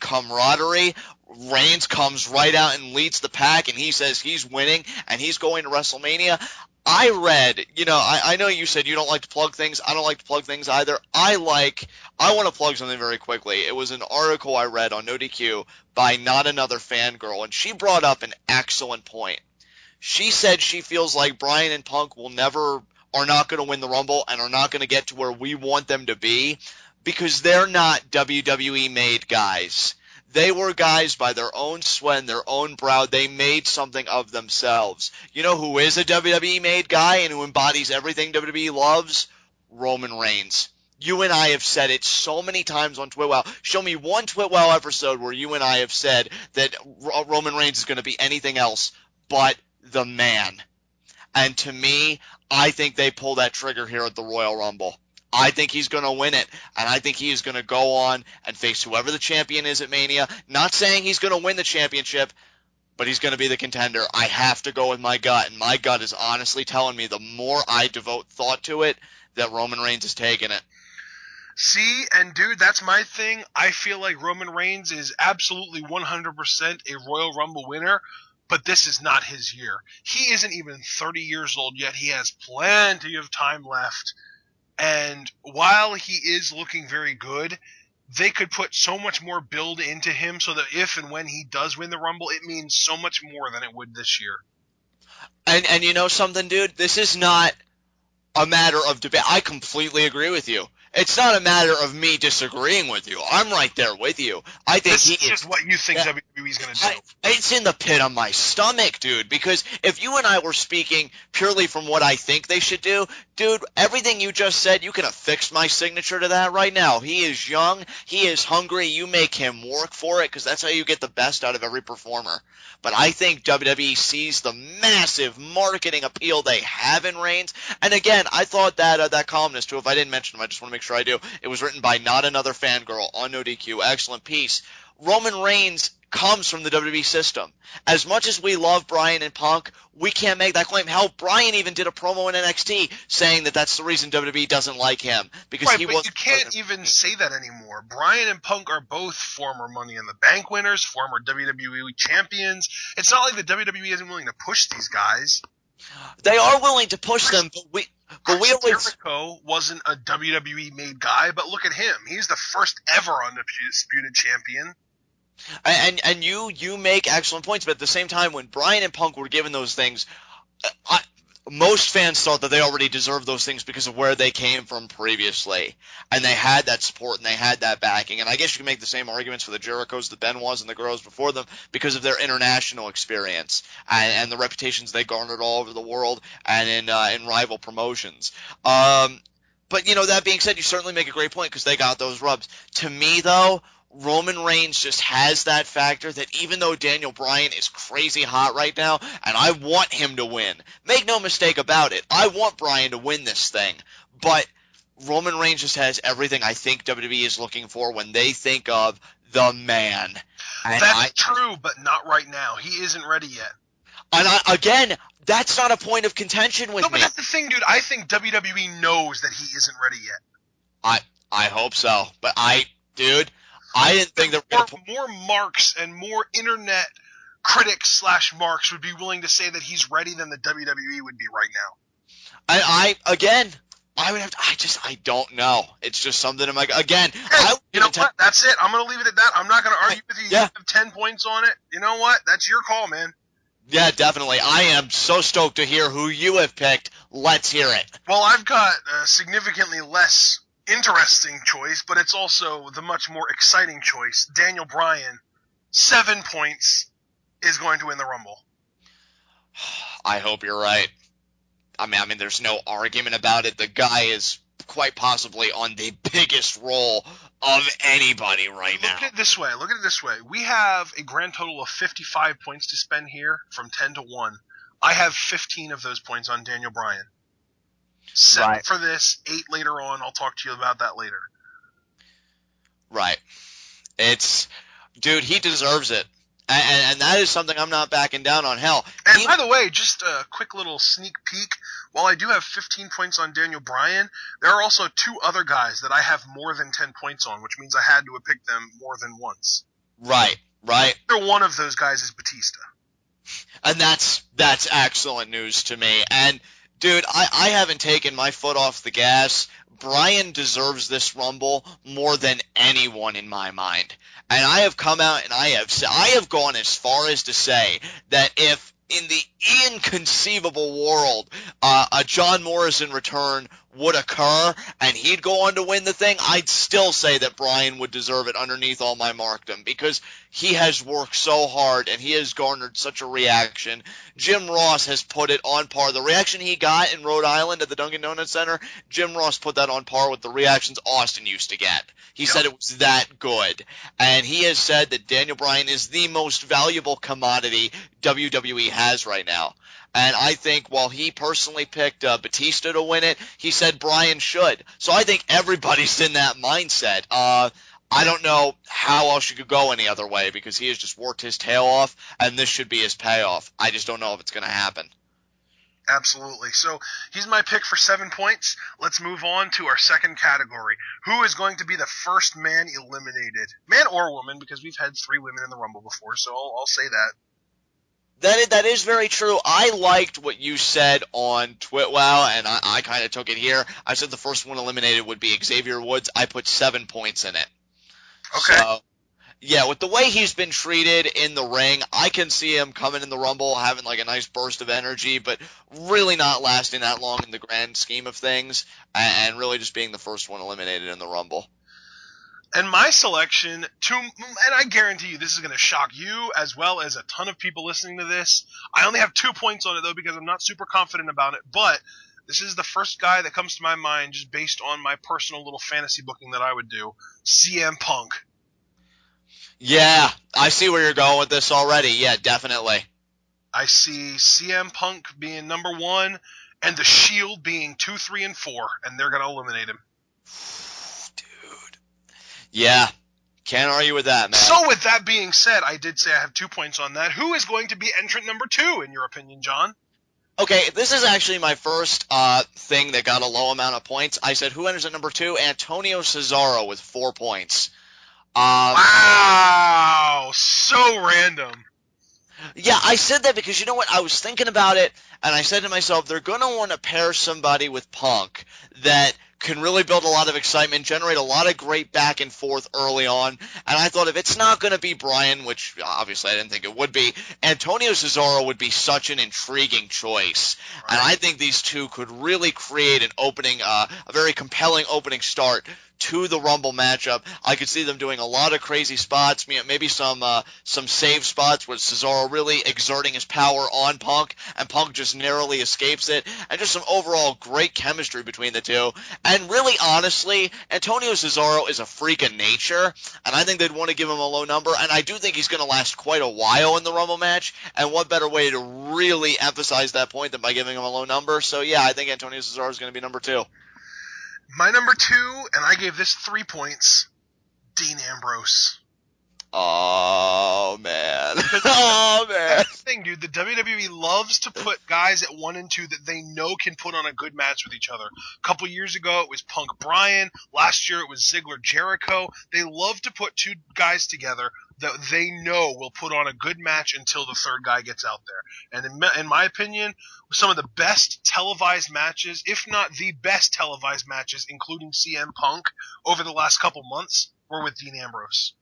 camaraderie. Reigns comes right out and leads the pack, and he says he's winning and he's going to WrestleMania. I read, I know you said you don't like to plug things. I don't like to plug things either. I want to plug something very quickly. It was an article I read on NoDQ by Not Another Fangirl, and she brought up an excellent point. She said she feels like Bryan and Punk are not going to win the Rumble and are not going to get to where we want them to be because they're not WWE-made guys. They were guys by their own sweat and their own brow. They made something of themselves. You know who is a WWE-made guy and who embodies everything WWE loves? Roman Reigns. You and I have said it so many times on Twitwell. Show me one Twitwell episode where you and I have said that Roman Reigns is going to be anything else but the man. And to me, I think they pull that trigger here at the Royal Rumble. I think he's going to win it, and I think he is going to go on and face whoever the champion is at Mania. Not saying he's going to win the championship, but he's going to be the contender. I have to go with my gut, and my gut is honestly telling me the more I devote thought to it, that Roman Reigns is taking it. See, and dude, that's my thing. I feel like Roman Reigns is absolutely 100% a Royal Rumble winner, but this is not his year. He isn't even 30 years old yet. He has plenty of time left. And while he is looking very good, they could put so much more build into him so that if and when he does win the Rumble, it means so much more than it would this year. And you know something, dude? This is not a matter of debate. I completely agree with you. It's not a matter of me disagreeing with you. I'm right there with you. I think this is just what you think WWE's going to do. It's in the pit of my stomach, dude, because if you and I were speaking purely from what I think they should do, dude, everything you just said, you can affix my signature to that right now. He is young. He is hungry. You make him work for it because that's how you get the best out of every performer. But I think WWE sees the massive marketing appeal they have in Reigns. And again, I thought that that columnist, who if I didn't mention him, I just want to make sure I do, it was written by Not Another Fangirl on No DQ. Excellent piece. Roman Reigns comes from the WWE system. As much as we love Bryan and Punk, we can't make that claim. Hell, Bryan even did a promo in NXT saying that that's the reason WWE doesn't like him. Because right, but you can't even say that anymore. Bryan and Punk are both former Money in the Bank winners, former WWE champions. It's not like the WWE isn't willing to push these guys. They are willing to push them, but we always... Jericho wasn't a WWE made guy, but look at him. He's the first ever undisputed champion. And you make excellent points, but at the same time, when Bryan and Punk were given those things, most fans thought that they already deserved those things because of where they came from previously, and they had that support and they had that backing. And I guess you can make the same arguments for the Jerichos, the Benoits, and the girls before them because of their international experience and the reputations they garnered all over the world and in rival promotions. But you know, that being said, you certainly make a great point because they got those rubs. To me, though, Roman Reigns just has that factor that even though Daniel Bryan is crazy hot right now, and I want him to win, make no mistake about it, I want Bryan to win this thing, but Roman Reigns just has everything I think WWE is looking for when they think of the man. And that's true, but not right now. He isn't ready yet. And again, that's not a point of contention with me. No, but that's the thing, dude. I think WWE knows that he isn't ready yet. I hope so, but I didn't think that more marks and more internet critics / marks would be willing to say that he's ready than the WWE would be right now. I don't know. It's just something in my again. Hey, you know what? That's it. I'm going to leave it at that. I'm not going to argue with you. Yeah. You have 10 points on it. You know what? That's your call, man. Yeah, definitely. I am so stoked to hear who you have picked. Let's hear it. Well, I've got a significantly less interesting choice, but it's also the much more exciting choice. Daniel Bryan, 7 points, is going to win the Rumble. I hope you're right. I mean, there's no argument about it. The guy is quite possibly on the biggest role of anybody right now. Look at it this way. We have a grand total of 55 points to spend here from 10 to 1. I have 15 of those points on Daniel Bryan. 7 for this, 8 later on. I'll talk to you about that later. Right. Dude, he deserves it. And that is something I'm not backing down on. Hell. And by the way, just a quick little sneak peek. While I do have 15 points on Daniel Bryan, there are also 2 other guys that I have more than 10 points on, which means I had to have picked them more than once. Right. One of those guys is Batista. And that's excellent news to me. And dude, I haven't taken my foot off the gas. Bryan deserves this Rumble more than anyone in my mind. And I have come out and I have gone as far as to say that if in the inconceivable world a John Morrison return would occur and he'd go on to win the thing, I'd still say that Bryan would deserve it underneath all my markdom because he has worked so hard and he has garnered such a reaction. Jim Ross has put it on par. The reaction he got in Rhode Island at the Dunkin' Donuts Center, Jim Ross put that on par with the reactions Austin used to get. He said it was that good. And he has said that Daniel Bryan is the most valuable commodity WWE has right now. And I think while he personally picked Batista to win it, he said Bryan should. So I think everybody's in that mindset. I don't know how else you could go any other way because he has just worked his tail off, and this should be his payoff. I just don't know if it's going to happen. Absolutely. So he's my pick for 7 points. Let's move on to our second category. Who is going to be the first man eliminated? Man or woman, because we've had 3 women in the Rumble before, so I'll say that. That is very true. I liked what you said on Twitwow, and I kind of took it here. I said the first one eliminated would be Xavier Woods. I put 7 points in it. Okay. So, yeah, with the way he's been treated in the ring, I can see him coming in the Rumble, having like a nice burst of energy, but really not lasting that long in the grand scheme of things, and really just being the first one eliminated in the Rumble. And my selection, and I guarantee you this is going to shock you as well as a ton of people listening to this. I only have 2 points on it, though, because I'm not super confident about it. But this is the first guy that comes to my mind just based on my personal little fantasy booking that I would do. CM Punk. Yeah, I see where you're going with this already. Yeah, definitely. I see CM Punk being number 1 and the Shield being 2, 3, and 4, and they're going to eliminate him. Dude. Yeah, can't argue with that, man. So with that being said, I did say I have 2 points on that. Who is going to be entrant number 2, in your opinion, John? Okay, this is actually my first thing that got a low amount of points. I said, who enters at number 2? Antonio Cesaro with 4 points. Wow, so random. Yeah, I said that because you know what? I was thinking about it, and I said to myself, they're going to want to pair somebody with Punk that can really build a lot of excitement, generate a lot of great back and forth early on. And I thought if it's not going to be Bryan, which obviously I didn't think it would be, Antonio Cesaro would be such an intriguing choice. Right. And I think these two could really create an opening, a very compelling opening start to the Rumble matchup. I could see them doing a lot of crazy spots, maybe some save spots with Cesaro really exerting his power on Punk, and Punk just narrowly escapes it, and just some overall great chemistry between the two. And really, honestly, Antonio Cesaro is a freak of nature, and I think they'd want to give him a low number, and I do think he's going to last quite a while in the Rumble match, and what better way to really emphasize that point than by giving him a low number? So yeah, I think Antonio Cesaro is going to be number 2. My number 2, and I gave this 3 points, Dean Ambrose. Oh, man. Oh, man. That's the thing, dude. The WWE loves to put guys at 1 and 2 that they know can put on a good match with each other. A couple years ago, it was Punk Bryan. Last year, it was Ziggler Jericho. They love to put 2 guys together that they know will put on a good match until the third guy gets out there. And in my opinion, some of the best televised matches, if not the best televised matches, including CM Punk, over the last couple months, were with Dean Ambrose.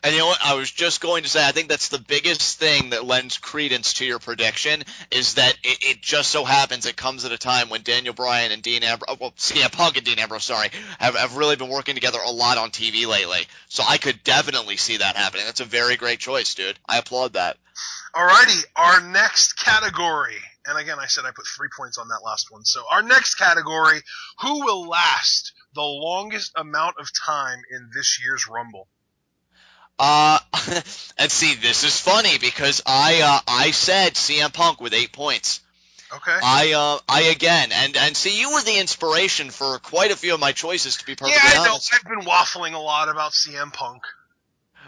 And you know what? I was just going to say, I think that's the biggest thing that lends credence to your prediction is that it just so happens it comes at a time when Daniel Bryan and Dean Ambrose, well, CM Punk and Dean Ambrose, have really been working together a lot on TV lately. So I could definitely see that happening. That's a very great choice, dude. I applaud that. Alrighty, our next category. And again, I said I put 3 points on that last one. So our next category, who will last the longest amount of time in this year's Rumble? And see, this is funny because I said CM Punk with 8 points. Okay. I again, and see, you were the inspiration for quite a few of my choices, to be perfectly honest. I've been waffling a lot about CM Punk.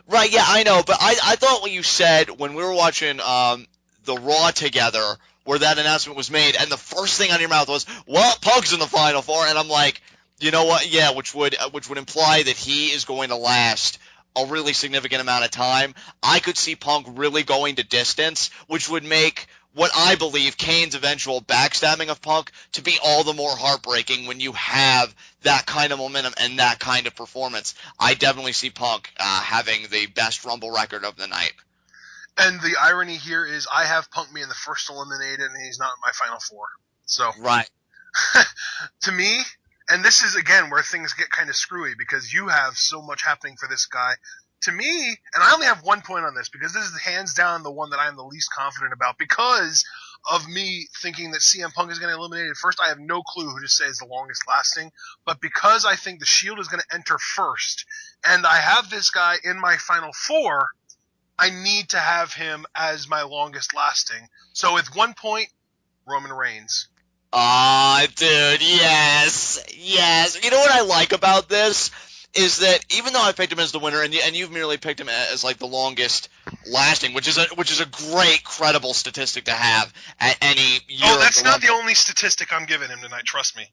Right, yeah, I know, but I thought what you said when we were watching the Raw together, where that announcement was made, and the first thing on your mouth was, well, Punk's in the Final Four, and I'm like, you know what, yeah, which would imply that he is going to last a really significant amount of time. I could see Punk really going to distance, which would make what I believe Kane's eventual backstabbing of Punk to be all the more heartbreaking when you have that kind of momentum and that kind of performance. I definitely see Punk having the best Rumble record of the night. And the irony here is I have Punk being the first eliminated, and he's not in my Final Four. So right. To me, And this is, again, where things get kind of screwy because you have so much happening for this guy. To me, and I only have 1 point on this because this is hands down the one that I am the least confident about because of me thinking that CM Punk is going to eliminate it first. I have no clue who to say is the longest lasting, but because I think the Shield is going to enter first, and I have this guy in my final four, I need to have him as my longest lasting. So with 1 point, Roman Reigns. Ah, dude, yes, yes. You know what I like about this is that even though I picked him as the winner, and you've merely picked him as like the longest lasting, which is a great, credible statistic to have at any year. Oh, that's of the not the Rumble. only statistic I'm giving him tonight. Trust me.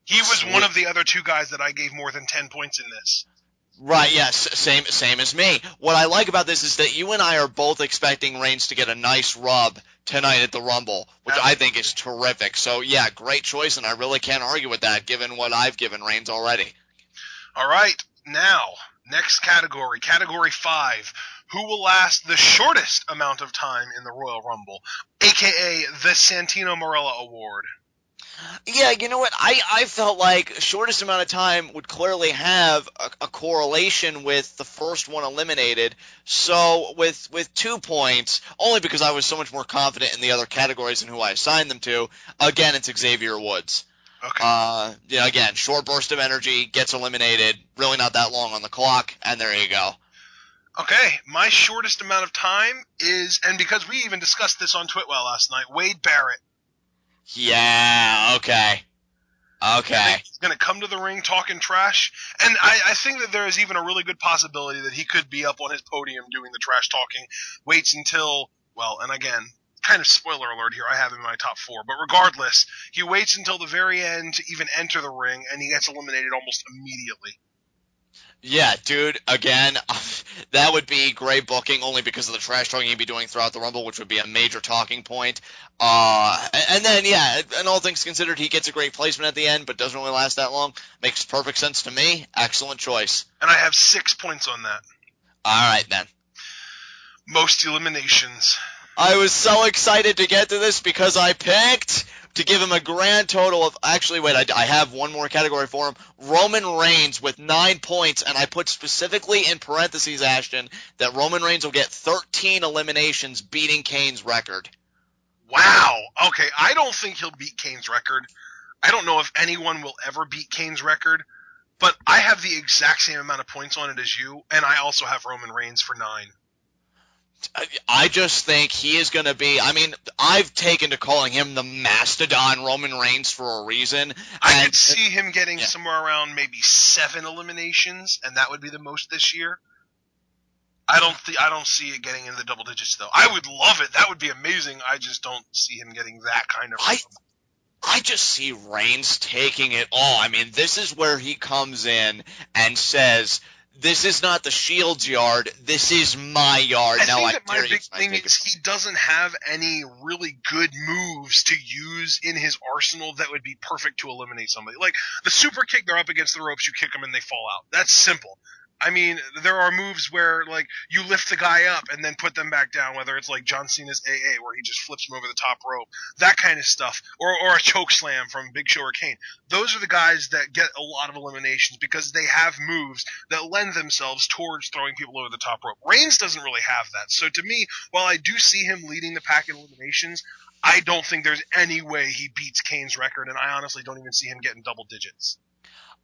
He was one of the other two guys that I gave more than 10 points in this. Right, yes, same as me. What I like about this is that you and I are both expecting Reigns to get a nice rub tonight at the Rumble, which I think is terrific. So, yeah, great choice, and I really can't argue with that given what I've given Reigns already. All right, now, next category, Category 5. Who will last the shortest amount of time in the Royal Rumble, a.k.a. the Santino Marella Award? Yeah, you know what? I felt like shortest amount of time would clearly have a correlation with the first one eliminated. So with 2 points, only because I was so much more confident in the other categories and who I assigned them to, again, it's Xavier Woods. Okay. Yeah, again, short burst of energy, gets eliminated, really not that long on the clock, and there you go. Okay, my shortest amount of time is, and because we even discussed this on Twitwell last night, Wade Barrett. Yeah, okay. Okay. He's going to come to the ring talking trash, and I think that there is even a really good possibility that he could be up on his podium doing the trash talking, waits until, well, and again, kind of spoiler alert here, I have him in my top 4, but regardless, he waits until the very end to even enter the ring, and he gets eliminated almost immediately. Yeah, dude, again, that would be great booking only because of the trash talking he'd be doing throughout the Rumble, which would be a major talking point. And then, yeah, and all things considered, he gets a great placement at the end, but doesn't really last that long. Makes perfect sense to me. Excellent choice. And I have 6 points on that. All right, then. Most eliminations. I was so excited to get to this because I picked to give him a grand total of, actually, wait, I have one more category for him. Roman Reigns with 9 points, and I put specifically in parentheses, Ashton, that Roman Reigns will get 13 eliminations, beating Kane's record. Wow. Okay, I don't think he'll beat Kane's record. I don't know if anyone will ever beat Kane's record, but I have the exact same amount of points on it as you, and I also have Roman Reigns for 9. I just think he is going to be, I mean, I've taken to calling him the Mastodon Roman Reigns for a reason. I could see him getting somewhere around maybe 7 eliminations, and that would be the most this year. I don't see it getting in the double digits, though. I would love it. That would be amazing. I just don't see him getting that kind of... I just see Reigns taking it all. I mean, this is where he comes in and says, this is not the Shield's yard. This is my yard. I think that my big thing is he doesn't have any really good moves to use in his arsenal that would be perfect to eliminate somebody. Like, the super kick, they're up against the ropes, you kick them and they fall out. That's simple. I mean, there are moves where, like, you lift the guy up and then put them back down, whether it's like John Cena's AA, where he just flips him over the top rope, that kind of stuff, or a choke slam from Big Show or Kane. Those are the guys that get a lot of eliminations because they have moves that lend themselves towards throwing people over the top rope. Reigns doesn't really have that. So to me, while I do see him leading the pack in eliminations, I don't think there's any way he beats Kane's record, and I honestly don't even see him getting double digits.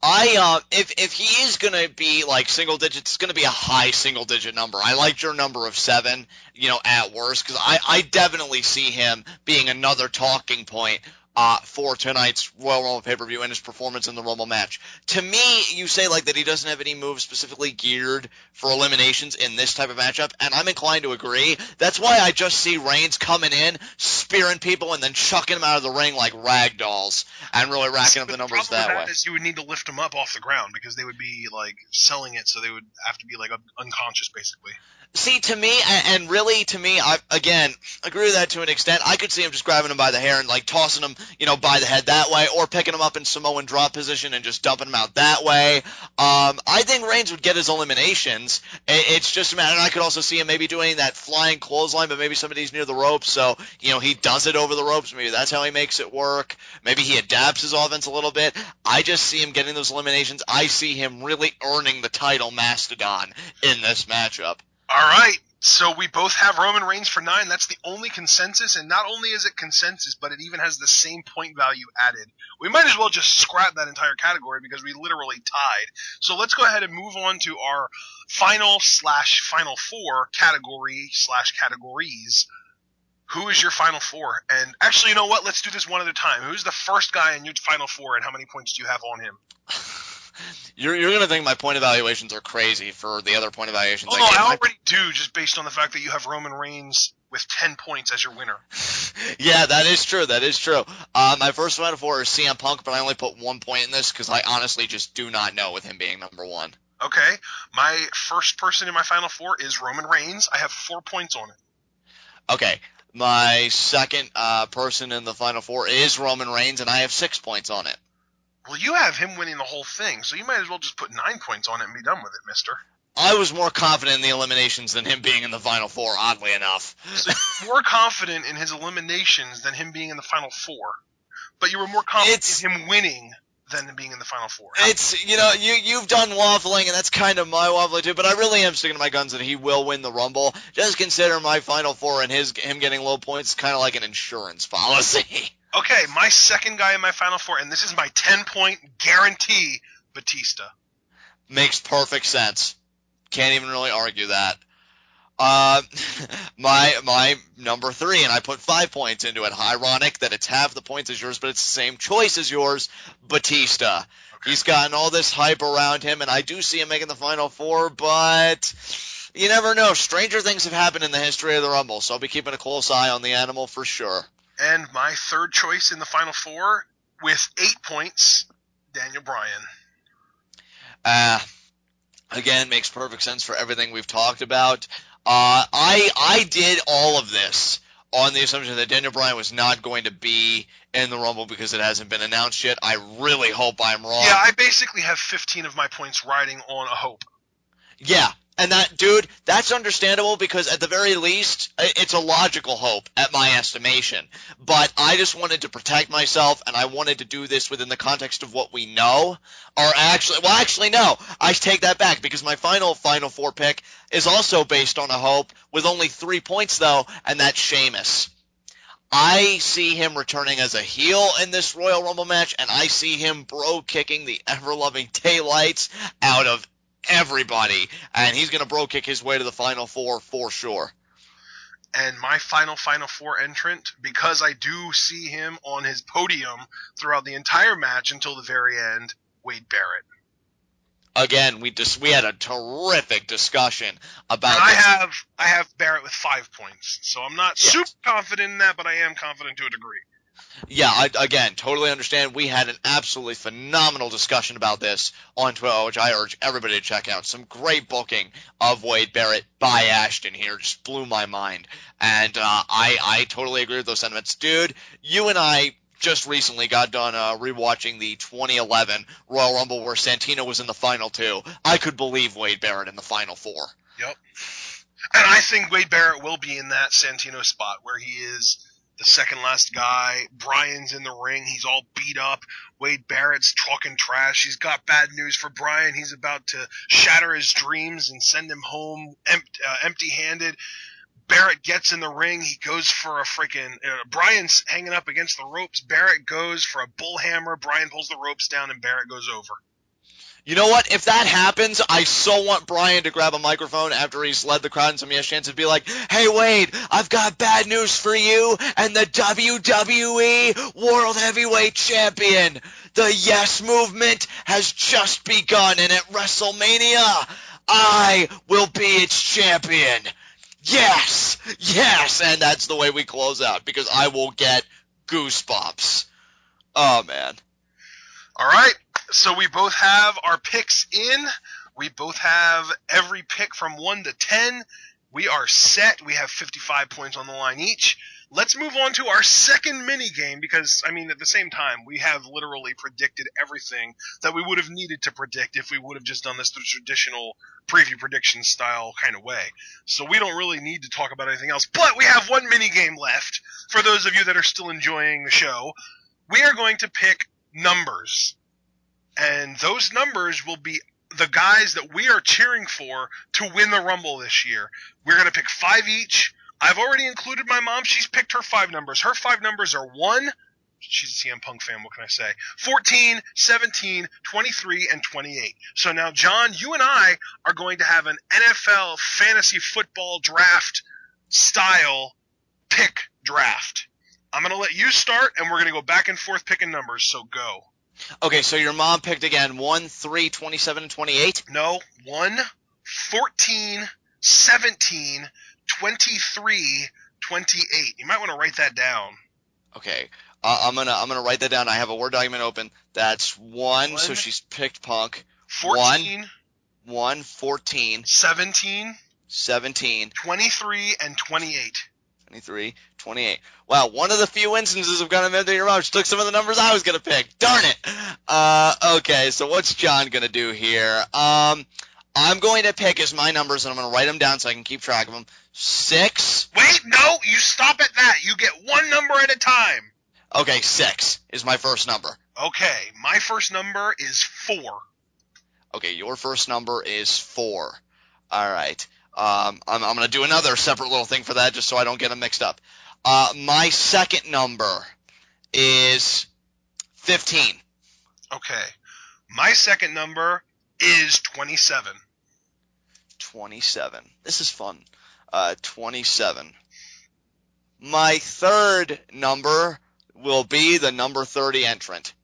If he is gonna be like single digits, it's gonna be a high single digit number. I liked your number of 7, at worst, because I definitely see him being another talking point for tonight's Royal Rumble pay-per-view and his performance in the Rumble match. To me, you say like that he doesn't have any moves specifically geared for eliminations in this type of matchup, and I'm inclined to agree. That's why I just see Reigns coming in, spearing people, and then chucking them out of the ring like rag dolls, and really racking up the numbers that way. Is you would need to lift them up off the ground because they would be like selling it, so they would have to be like unconscious basically. See, to me, and really to me, I again agree with that to an extent. I could see him just grabbing him by the hair and like tossing him, by the head that way, or picking him up in Samoan drop position and just dumping him out that way. I think Reigns would get his eliminations. It's just a matter. And I could also see him maybe doing that flying clothesline, but maybe somebody's near the ropes, so he does it over the ropes. Maybe that's how he makes it work. Maybe he adapts his offense a little bit. I just see him getting those eliminations. I see him really earning the title Mastodon in this matchup. All right, so we both have Roman Reigns for 9. That's the only consensus, and not only is it consensus, but it even has the same point value added. We might as well just scrap that entire category because we literally tied. So let's go ahead and move on to our final/final four category/categories. Who is your final four? And actually, you know what? Let's do this one at a time. Who's the first guy in your final four, and how many points do you have on him? You're going to think my point evaluations are crazy for the other point evaluations. Oh, no, I already do, just based on the fact that you have Roman Reigns with 10 points as your winner. Yeah, that is true. That is true. My first final four is CM Punk, but I only put 1 point in this because I honestly just do not know with him being number one. Okay. My first person in my final four is Roman Reigns. I have 4 points on it. Okay. My second person in the final four is Roman Reigns, and I have 6 points on it. Well, you have him winning the whole thing, so you might as well just put 9 points on it and be done with it, mister. I was more confident in the eliminations than him being in the final four, oddly enough. So you were more confident in his eliminations than him being in the final four. But you were more confident in him winning than being in the final four. You've done waffling, and that's kind of my waffling too, but I really am sticking to my guns that he will win the Rumble. Just consider my final four and him getting low points kind of like an insurance policy. Okay, my second guy in my final four, and this is my 10-point guarantee, Batista. Makes perfect sense. Can't even really argue that. My number 3, and I put 5 points into it. Ironic that it's half the points as yours, but it's the same choice as yours, Batista. Okay. He's gotten all this hype around him, and I do see him making the final four, but you never know. Stranger things have happened in the history of the Rumble, so I'll be keeping a close eye on the animal for sure. And my third choice in the final four, with 8 points, Daniel Bryan. Again, makes perfect sense for everything we've talked about. I did all of this on the assumption that Daniel Bryan was not going to be in the Rumble because it hasn't been announced yet. I really hope I'm wrong. Yeah, I basically have 15 of my points riding on a hope. Yeah. And that's understandable because at the very least, it's a logical hope at my estimation. But I just wanted to protect myself, and I wanted to do this within the context of what we know. Actually, no. I take that back because my final four pick is also based on a hope with only 3 points, though, and that's Sheamus. I see him returning as a heel in this Royal Rumble match, and I see him bro-kicking the ever-loving daylights out of everybody, and he's going to bro kick his way to the final four for sure. And my final four entrant, because I do see him on his podium throughout the entire match until the very end, Wade Barrett. Again, we had a terrific discussion about. And I have Barrett with 5 points, so I'm not super confident in that, but I am confident to a degree. Yeah, I again totally understand. We had an absolutely phenomenal discussion about this on Twitter, which I urge everybody to check out. Some great booking of Wade Barrett by Ashton here just blew my mind, and I totally agree with those sentiments, dude. You and I just recently got done rewatching the 2011 Royal Rumble where Santino was in the final two. I could believe Wade Barrett in the final four. Yep, and I think Wade Barrett will be in that Santino spot where he is the second last guy. Bryan's in the ring. He's all beat up. Wade Barrett's talking trash. He's got bad news for Bryan. He's about to shatter his dreams and send him home empty-handed. Barrett gets in the ring. He goes for a freaking Bryan's hanging up against the ropes. Barrett goes for a bullhammer. Bryan pulls the ropes down, and Barrett goes over. You know what? If that happens, I so want Bryan to grab a microphone after he's led the crowd in some Yes chants and be like, "Hey, Wade, I've got bad news for you and the WWE World Heavyweight Champion. The Yes Movement has just begun, and at WrestleMania, I will be its champion. Yes! Yes!" And that's the way we close out, because I will get goosebumps. Oh, man. All right. So we both have our picks in. We both have every pick from 1 to 10. We are set. We have 55 points on the line each. Let's move on to our second mini game because, I mean, at the same time, we have literally predicted everything that we would have needed to predict if we would have just done this the traditional preview prediction style kind of way. So we don't really need to talk about anything else. But we have one mini game left for those of you that are still enjoying the show. We are going to pick numbers. And those numbers will be the guys that we are cheering for to win the Rumble this year. We're going to pick 5 each. I've already included my mom. She's picked her 5 numbers. Her 5 numbers are 1. She's a CM Punk fan. What can I say? 14, 17, 23, and 28. So now, John, you and I are going to have an NFL fantasy football draft style pick draft. I'm going to let you start, and we're going to go back and forth picking numbers. So go. Okay, so your mom picked again 1, 3, 27, and 28? No, 1, 14, 17, 23, 28. You might want to write that down. Okay, I'm gonna write that down. I have a Word document open. That's 1, so she's picked Punk. 14, 1, 14, 17, 17, 23, and 28. 23, 28. Wow, one of the few instances of kind of method your mom. She took some of the numbers I was going to pick. Darn it. Okay, so what's John going to do here? I'm going to pick as my numbers, and I'm going to write them down so I can keep track of them. 6. Wait, no, you stop at that. You get one number at a time. Okay, 6 is my first number. Okay, my first number is 4. Okay, your first number is 4. All right. I'm going to do another separate little thing for that just so I don't get them mixed up. My second number is 15. Okay. My second number is 27. 27. This is fun. 27. My third number will be the number 30 entrant.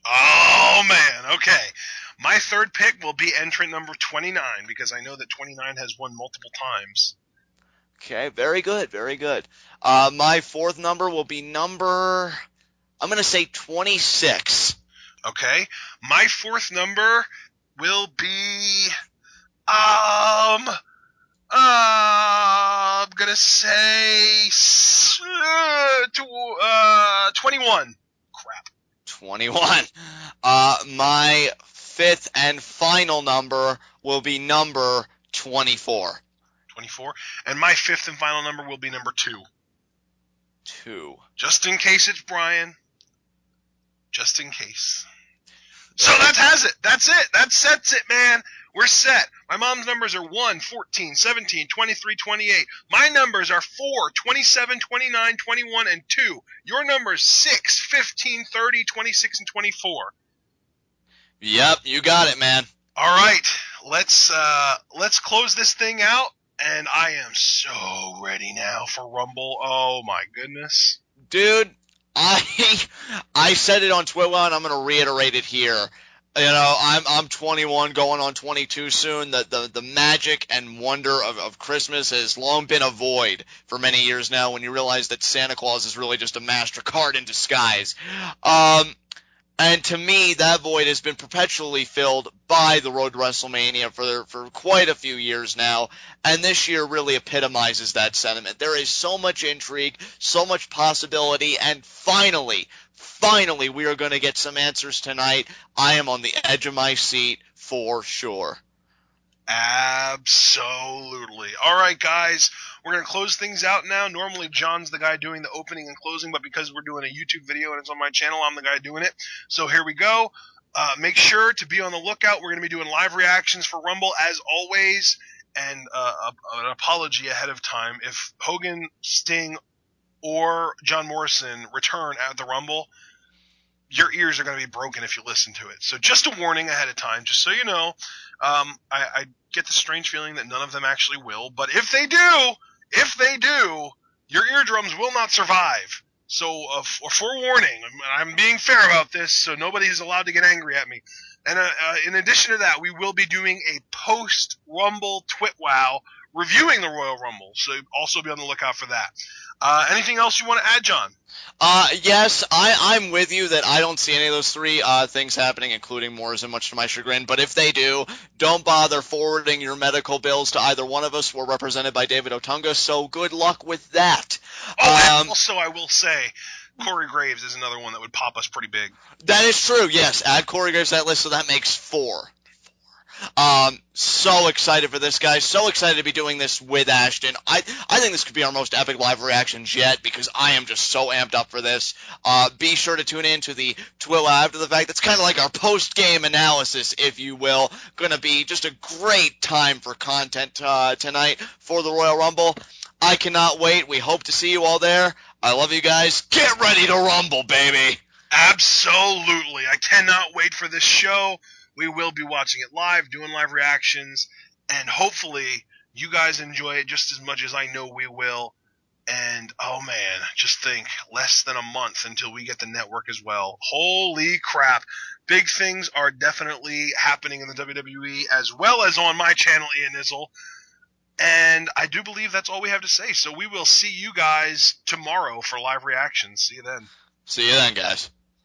Oh, man. Okay. My third pick will be entrant number 29 because I know that 29 has won multiple times. Okay, very good, very good. My fourth number will be I'm going to say 26. Okay. My fourth number will be, I'm going to say 21. Crap. 21. My fifth and final number will be number 24. 24. And my fifth and final number will be number 2. 2. Just in case it's Brian. Just in case. So that has it. That's it. That sets it, man. We're set. My mom's numbers are 1, 14, 17, 23, 28. My numbers are 4, 27, 29, 21, and 2. Your numbers 6, 15, 30, 26, and 24. Yep, you got it, man. All right. Let's close this thing out. And I am so ready now for Rumble. Oh my goodness. Dude, I said it on Twitter and I'm going to reiterate it here. You know, I'm 21 going on 22 soon. The magic and wonder of Christmas has long been a void for many years now when you realize that Santa Claus is really just a MasterCard in disguise. And to me, that void has been perpetually filled by the Road to WrestleMania for quite a few years now, and this year really epitomizes that sentiment. There is so much intrigue, so much possibility, and finally, we are going to get some answers tonight. I am on the edge of my seat for sure. Absolutely. All right, guys. We're going to close things out now. Normally, John's the guy doing the opening and closing, but because we're doing a YouTube video and it's on my channel, I'm the guy doing it. So here we go. Make sure to be on the lookout. We're going to be doing live reactions for Rumble as always, and an apology ahead of time. If Hogan, Sting, or John Morrison return at the Rumble, your ears are going to be broken if you listen to it. So just a warning ahead of time, just so you know. I get the strange feeling that none of them actually will, but if they do, your eardrums will not survive. So, forewarning, I'm being fair about this, so nobody's allowed to get angry at me. And in addition to that, we will be doing a post-Rumble TwitWow reviewing the Royal Rumble. So also be on the lookout for that. Anything else you want to add, John? Yes, I'm with you that I don't see any of those three things happening, including Morrison, much to my chagrin. But if they do, don't bother forwarding your medical bills to either one of us. We're represented by David Otunga, so good luck with that. And also, I will say, Corey Graves is another one that would pop us pretty big. That is true, yes. Add Corey Graves to that list, so that makes 4. So excited for this, guys. So excited to be doing this with Ashton. I think this could be our most epic live reactions yet because I am just so amped up for this. Be sure to tune in to the Twill after the fact. That's kind of like our post-game analysis, if you will. Going to be just a great time for content tonight for the Royal Rumble. I cannot wait. We hope to see you all there. I love you guys. Get ready to rumble, baby. Absolutely. I cannot wait for this show. We will be watching it live, doing live reactions, and hopefully you guys enjoy it just as much as I know we will. And, oh man, just think, less than a month until we get the network as well. Holy crap. Big things are definitely happening in the WWE as well as on my channel, Ian Izzle. And I do believe that's all we have to say. So we will see you guys tomorrow for live reactions. See you then. See you then, guys.